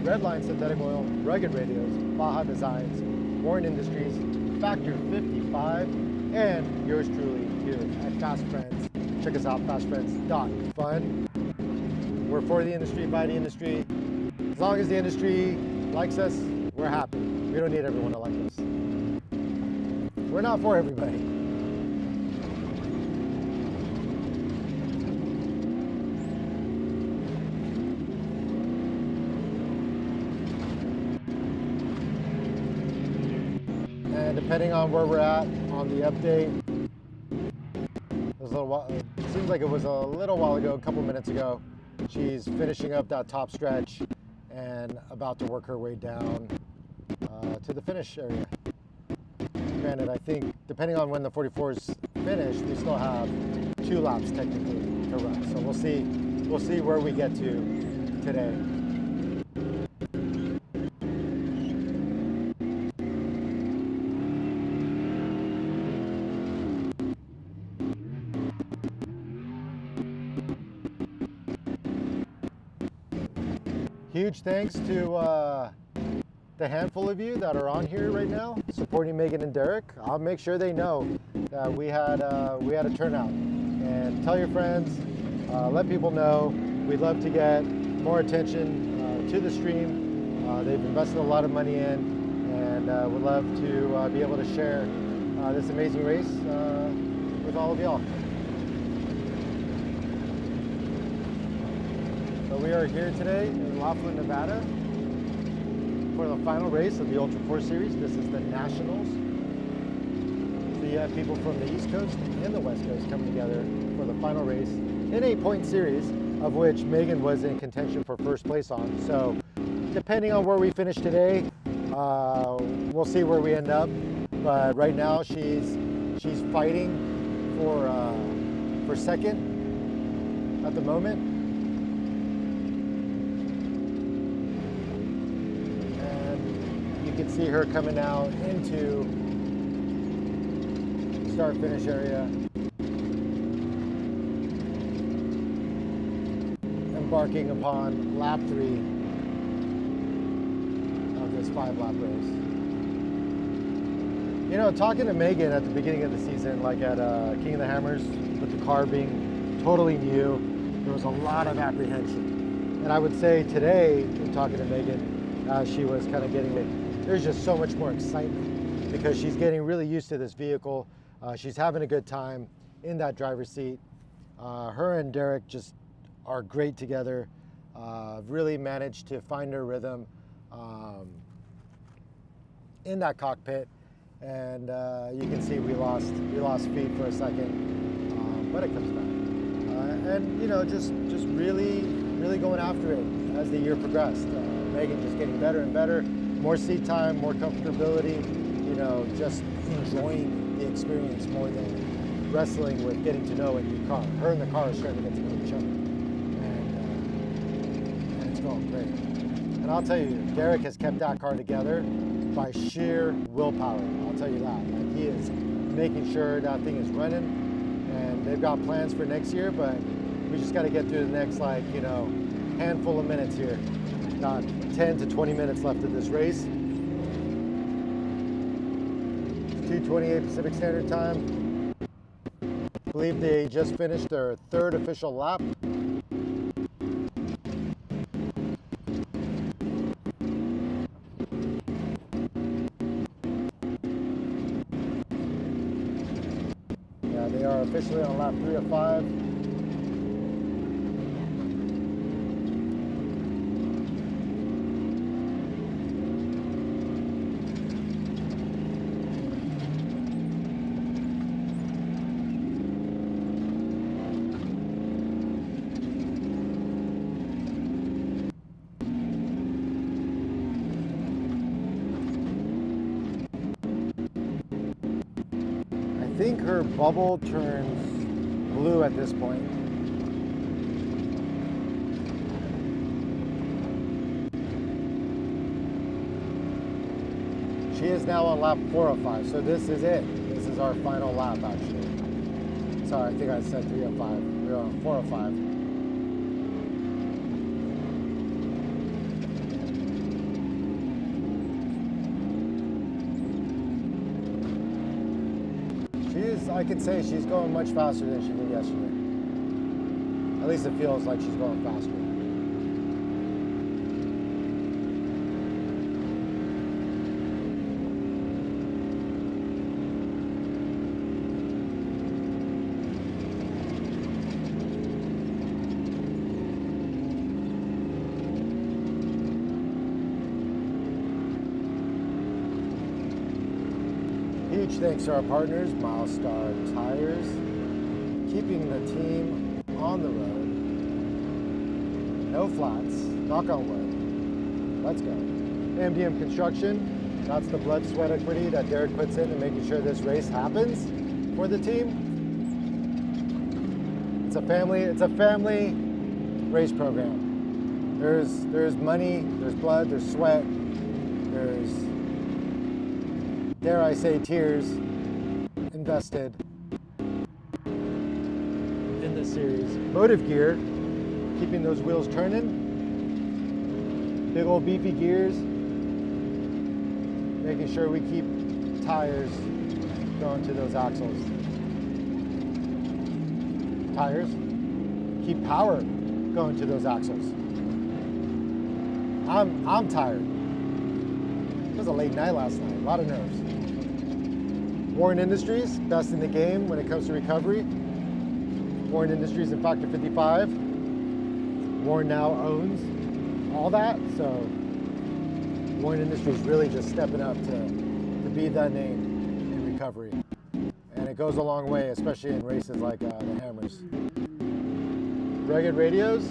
S1: Redline Synthetic Oil, Rugged Radios, Baja Designs, Warren Industries, Factor 55, and yours truly here at Fast Friends. Check us out, fastfriends.fun. We're for the industry, by the industry. As long as the industry likes us, we're happy. We don't need everyone to like us. We're not for everybody. And depending on where we're at on the update, it seems like it was a little while ago, a couple minutes ago. She's finishing up that top stretch and about to work her way down to the finish area. Granted, I think depending on when the 44s finish, we still have 2 laps technically to run. So we'll see where we get to today. Huge thanks to the handful of you that are on here right now supporting Megan and Derek. I'll make sure they know that we had a turnout, and tell your friends, let people know. We'd love to get more attention to the stream. They've invested a lot of money in, and would love to be able to share this amazing race with all of y'all. So we are here today in Laughlin, Nevada. for the final race of the Ultra4 Series. This is the Nationals. So you have people from the East Coast and the West Coast coming together for the final race in a point series, of which Megan was in contention for first place on. So depending on where we finish today, we'll see where we end up. But right now she's fighting for second at the moment. And you can see her coming out into start finish area. Embarking upon lap 3 of this 5-lap race. You know, talking to Megan at the beginning of the season, like at King of the Hammers, with the car being totally new, there was a lot of apprehension. And I would say today, in talking to Megan, she was kind of getting it. There's just so much more excitement because she's getting really used to this vehicle. She's having a good time in that driver's seat. Her and Derek just are great together. Really managed to find her rhythm in that cockpit. And you can see we lost speed for a second, but it comes back. And you know, just really going after it as the year progressed. Megan just getting better and better, more seat time, more comfortability. You know, just enjoying the experience more than wrestling with getting to know a new car. Her and the car are starting to get to know each other, and it's going great. And I'll tell you, Derek has kept that car together by sheer willpower. I'll tell you that. Like, he is making sure that thing is running, and they've got plans for next year, but we just got to get through the next, like, you know, handful of minutes here. Got 10 to 20 minutes left of this race. 2:28 Pacific Standard Time. I believe they just finished their 3rd official lap. Yeah, they are officially on lap 3 of 5. I think her bubble turns blue at this point. She is now on lap 4 of 5, so this is it. This is our final lap, actually. Sorry, I think I said 3 of 5. We're on 4 of 5. I could say she's going much faster than she did yesterday. At least it feels like she's going faster. Huge thanks to our partners, Milestar Tires, keeping the team on the road. No flats, knock on wood. Let's go. MDM Construction, that's the blood, sweat, equity that Derek puts in making sure this race happens for the team. It's a family race program. There's money, there's blood, there's sweat, there's, dare I say, tears invested in this series. Motive gear, keeping those wheels turning. Big old beefy gears, making sure we keep tires going to those axles. Tires, keep power going to those axles. I'm tired. It was a late night last night, a lot of nerves. Warren Industries, best in the game when it comes to recovery. Warren Industries in Factor 55. Warren now owns all that, so Warren Industries really just stepping up to be the name in recovery. And it goes a long way, especially in races like the Hammers. Rugged Radios,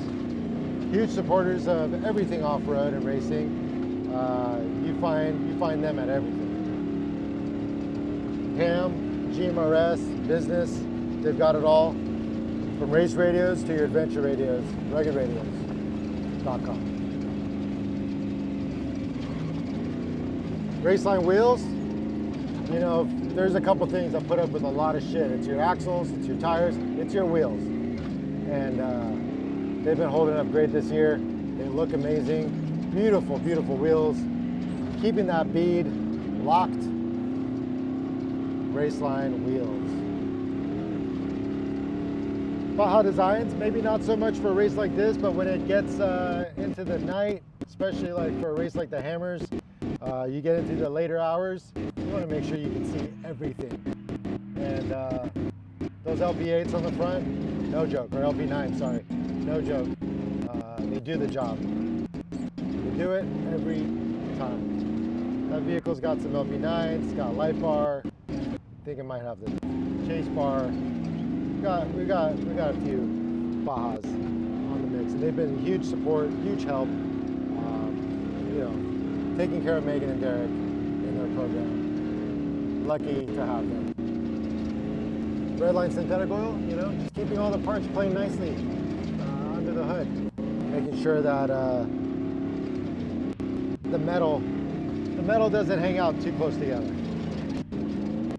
S1: huge supporters of everything off-road and racing. You find them at everything. Ham, GMRS, business, they've got it all. From race radios to your adventure radios, ruggedradios.com. Raceline wheels, you know, there's a couple things that put up with a lot of shit. It's your axles, it's your tires, it's your wheels. And they've been holding up great this year. They look amazing. Beautiful, beautiful wheels. Keeping that bead locked. Raceline wheels. Baja designs, maybe not so much for a race like this, but when it gets into the night, especially like for a race like the Hammers, you get into the later hours, you want to make sure you can see everything. And those LP8s on the front, no joke, or LP9, sorry, no joke. They do the job. They do it every time. That vehicle's got some LP9s, it's got light bar. I think it might have the chase bar. We got a few Bajas on the mix, and they've been huge support, huge help. You know, taking care of Megan and Derek in their program. Lucky to have them. Redline synthetic oil, you know, just keeping all the parts playing nicely under the hood, making sure that the metal doesn't hang out too close together.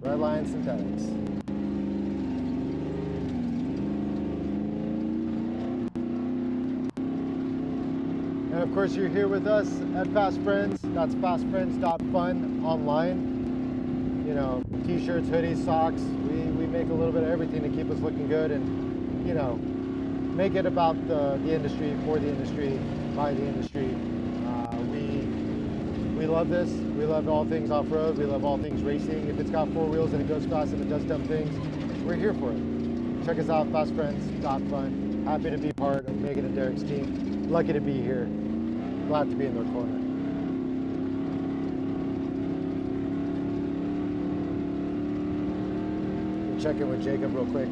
S1: Redline synthetics. And of course, you're here with us at Fast Friends. That's fastfriends.fun online. You know, t-shirts, hoodies, socks. We make a little bit of everything to keep us looking good, and you know, make it about the industry, for the industry, by the industry. We love this. We love all things off-road. We love all things racing. If it's got four wheels and it goes fast and it does dumb things, we're here for it. Check us out, fastfriends.fun. Happy to be part of Megan and Derek's team. Lucky to be here. Glad to be in their corner. Check in with Jacob real quick.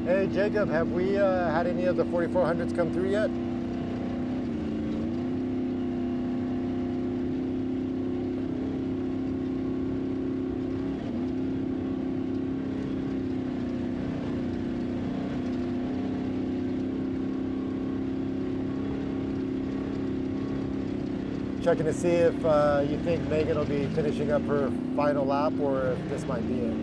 S1: Hey Jacob, have we had any of the 4400s come through yet? Checking to see if you think Megan will be finishing up her final lap, or if this might be it.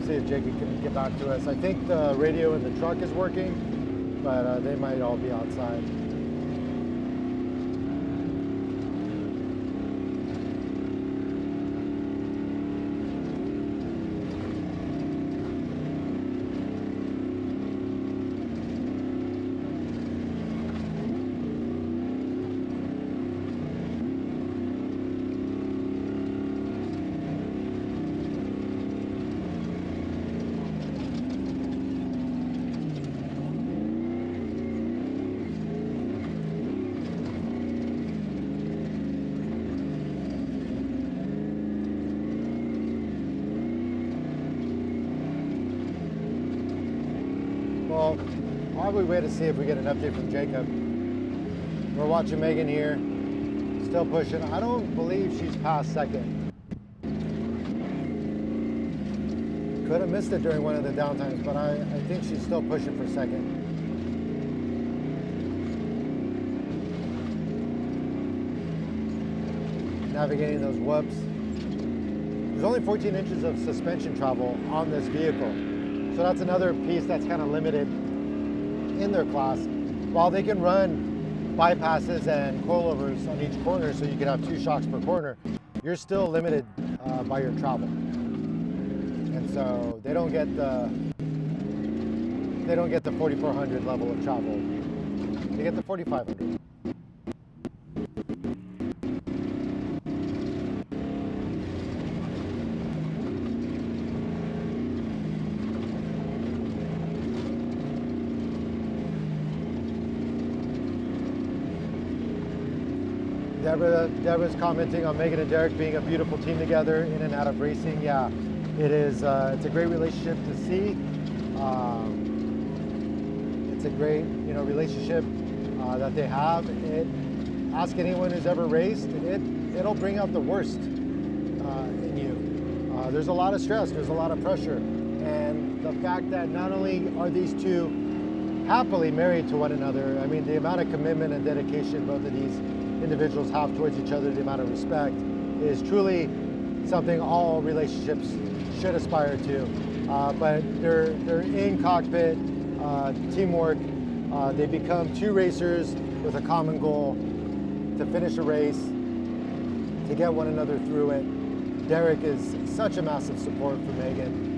S1: See if Jacob can get back to us. I think the radio in the truck is working, but they might all be outside. Well, while we wait to see if we get an update from Jacob, we're watching Megan here, still pushing. I don't believe she's past second. Could have missed it during one of the downtimes, but I think she's still pushing for second. Navigating those whoops. There's only 14 inches of suspension travel on this vehicle. So that's another piece that's kind of limited in their class. While they can run bypasses and coilovers on each corner, so you can have 2 shocks per corner, you're still limited by your travel. And so they don't get the 4400 level of travel. They get the 4500. Deborah's commenting on Megan and Derek being a beautiful team together in and out of racing. Yeah, it is. It's a great relationship to see. It's a great, relationship that they have. Ask anyone who's ever raced. It'll bring out the worst in you. There's a lot of stress. There's a lot of pressure, and the fact that not only are these two happily married to one another, I mean, the amount of commitment and dedication both of these individuals have towards each other, the amount of respect, is truly something all relationships should aspire to. But they're in cockpit, teamwork. They become two racers with a common goal to finish a race, to get one another through it. Derek is such a massive support for Megan.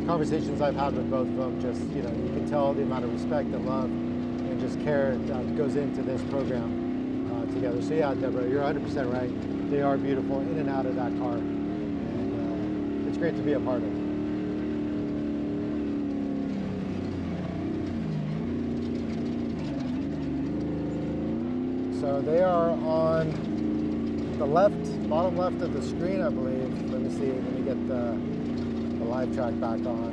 S1: Conversations I've had with both of them, just, you can tell the amount of respect and love and just care that goes into this program together. So yeah, Deborah, you're 100% right. They are beautiful in and out of that car, and it's great to be a part of. So they are on the bottom left of the screen, I believe. Let me see, let me get the live track back on.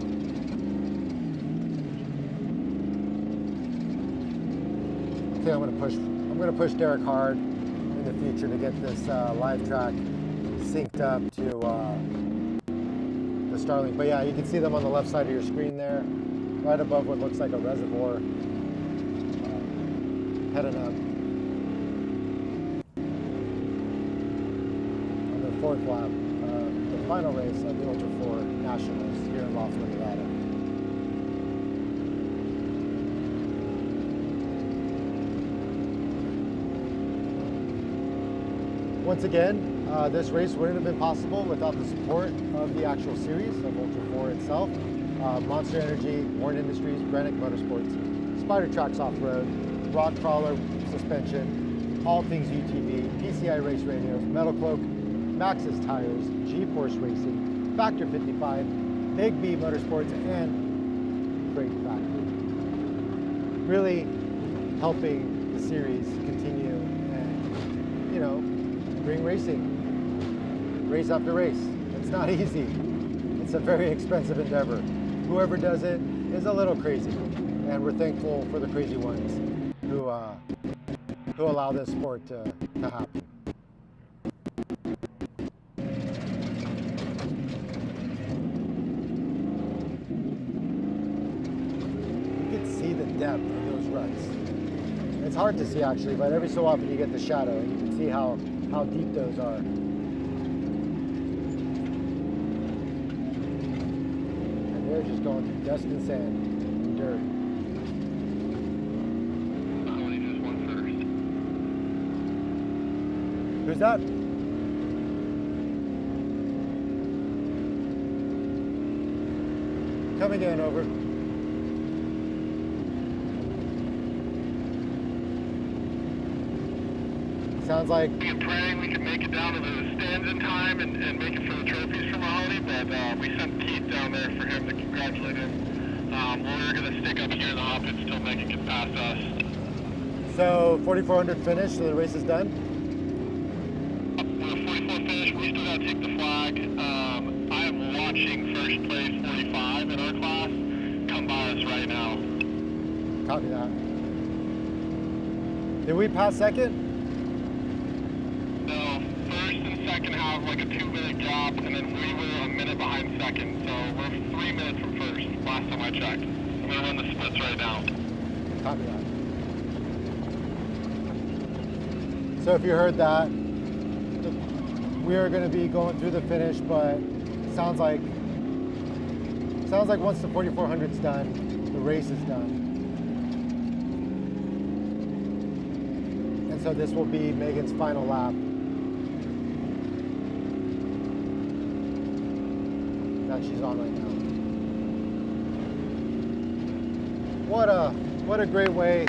S1: Okay, I'm gonna push Derek hard in the future to get this live track synced up to the Starlink. But yeah, you can see them on the left side of your screen there, right above what looks like a reservoir, heading up on the fourth lap. The final race of the Ultra4 Nationals here in Laughlin, Nevada. Once again, this race wouldn't have been possible without the support of the actual series of Ultra4 itself. Monster Energy, Warren Industries, Brannick Motorsports, Spider Tracks Off-Road, Rock Crawler Suspension, All Things UTV, PCI Race Radios, Metal Cloak, Maxxis Tires, G-Force Racing, Factor 55, Big B Motorsports, and Freight Factory. Really helping the series continue and, bring racing, race after race. It's not easy. It's a very expensive endeavor. Whoever does it is a little crazy, and we're thankful for the crazy ones who allow this sport to happen. Depth of those ruts. It's hard to see actually, but every so often you get the shadow and you can see how deep those are. And they're just going through dust and sand and dirt.
S2: Only just one first.
S1: Who's that? Coming in, over. Sounds like
S2: We are praying we can make it down to the stands in time and make it for the trophies for Mahoney, but we sent Keith down there for him to congratulate him. We're going to stick up here in the hot pits until Megan gets past us.
S1: so 4,400 finish, so the race is done.
S2: We're 44 finish, we still got to take the flag. I am watching first place 45 in our class come by us right now.
S1: Copy that. Did we pass second?
S2: No, first and second have like a 2-minute gap, and then we were a minute behind second, so we're 3 minutes from first, last time I checked. I'm going to run the splits right now.
S1: Copy that. So if you heard that, we are going to be going through the finish, but sounds like once the 4,400's done, the race is done. And so this will be Megan's final lap. That she's on right now. What a great way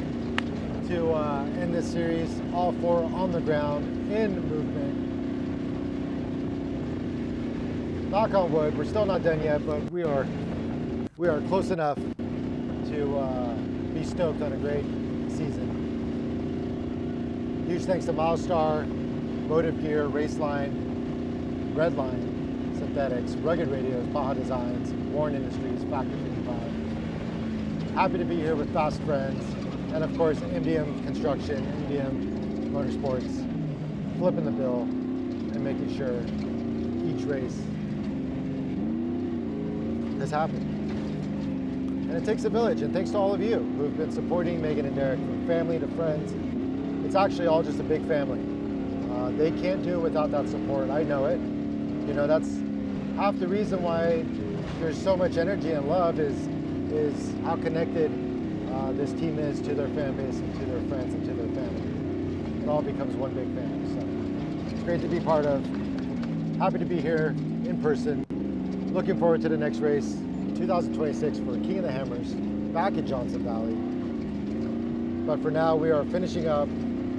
S1: to end this series. All four on the ground, in movement. Knock on wood, we're still not done yet, but we are close enough to be stoked on a great season. Huge thanks to Milestar, Motive Gear, Raceline, Redline, Synthetics, Rugged Radios, Baja Designs, Warren Industries, Factor 55. Happy to be here with fast friends, and of course MDM Construction, MDM Motorsports, flipping the bill and making sure each race has happened. And it takes a village, and thanks to all of you who have been supporting Megan and Derek, from family to friends. It's actually all just a big family. They can't do it without that support. I know it. You know, that's half the reason why there's so much energy and love is how connected this team is to their fan base and to their friends and to their family. It all becomes one big family. So it's great to be part of. Happy to be here in person. Looking forward to the next race, 2026 for King of the Hammers, back in Johnson Valley. But for now, we are finishing up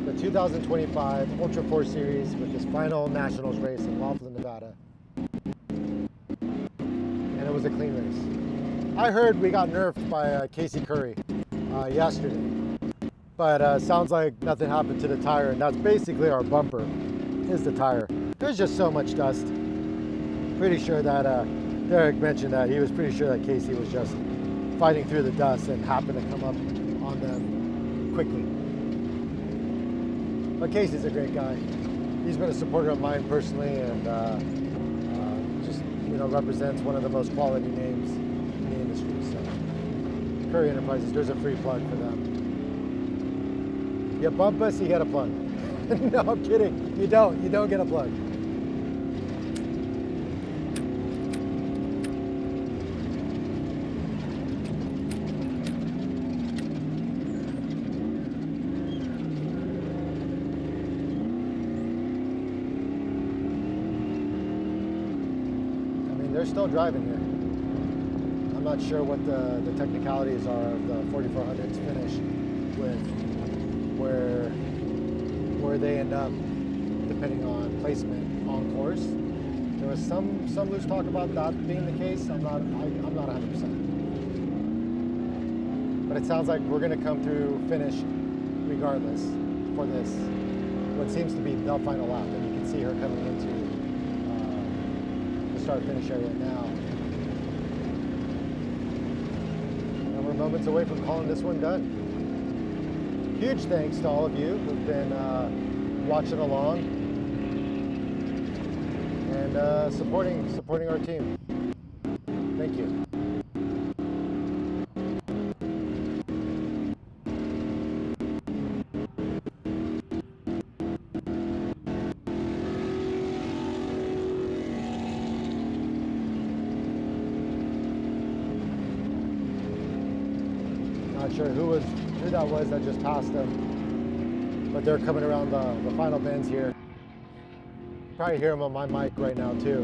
S1: the 2025 Ultra4 Series with this final Nationals race in Laughlin, Nevada. And it was a clean race. I heard we got nerfed by Casey Curry yesterday, but sounds like nothing happened to the tire, and that's basically our bumper, is the tire. There's just so much dust. Pretty sure that Derek mentioned that he was pretty sure that Casey was just fighting through the dust and happened to come up on them quickly. But Casey's a great guy. He's been a supporter of mine personally, and just, you know, represents one of the most quality names in the industry. So Curry Enterprises, there's a free plug for them. You bump us, you get a plug. No, I'm kidding. You don't get a plug. They're still driving here. I'm not sure what the technicalities are of the 4400's finish with where they end up depending on placement on course. There was some loose talk about that being the case. I'm not 100%. But it sounds like we're going to come through finish regardless for this, what seems to be the final lap, and you can see her coming into start finish area now. And we're moments away from calling this one done. Huge thanks to all of you who've been watching along and supporting our team. Thank you. Not sure who that was that just passed them, but they're coming around the final bends here. Probably hear them on my mic right now too,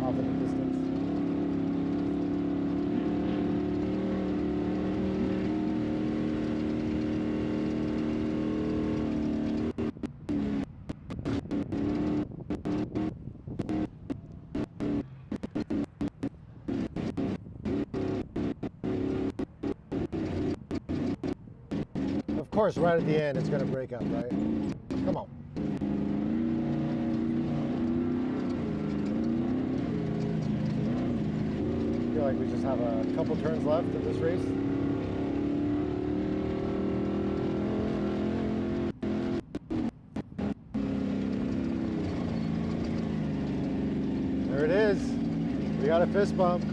S1: off in the distance. Of course, right at the end, it's going to break up, right? Come on. I feel like we just have a couple turns left in this race. There it is. We got a fist bump.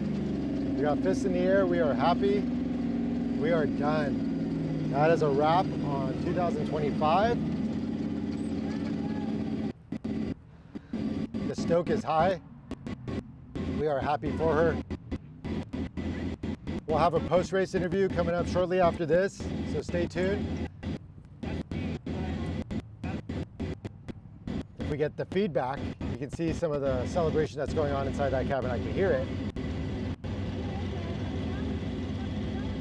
S1: We got fists in the air. We are happy. We are done. That is a wrap on 2025. The stoke is high. We are happy for her. We'll have a post-race interview coming up shortly after this, so stay tuned. If we get the feedback, you can see some of the celebration that's going on inside that cabin. I can hear it.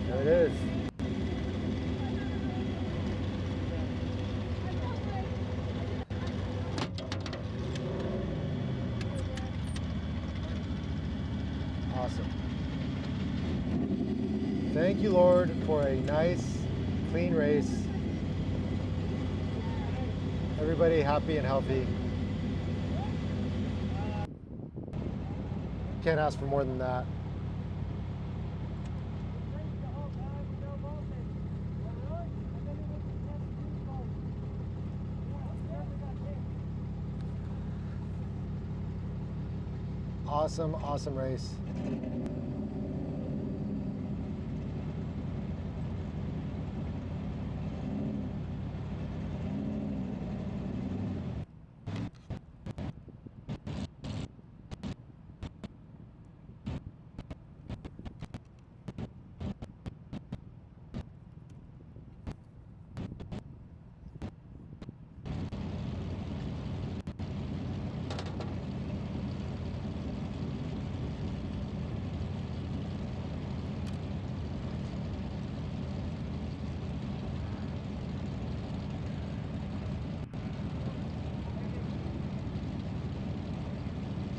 S1: There it is. Awesome. Thank you, Lord, for a nice, clean race. Everybody happy and healthy. Can't ask for more than that. Awesome race.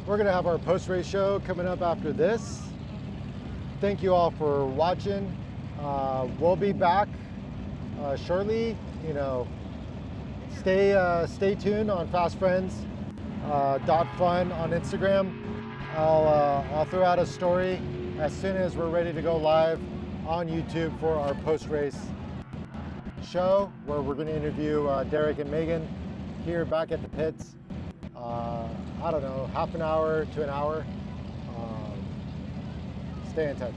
S1: We're gonna have our post-race show coming up after this. Thank you all for watching. We'll be back shortly. You know, stay tuned on fastfriends.fun on Instagram. I'll throw out a story as soon as we're ready to go live on YouTube for our post-race show, where we're going to interview Derek and Megan here back at the pits. I don't know, half an hour to an hour. Stay in touch.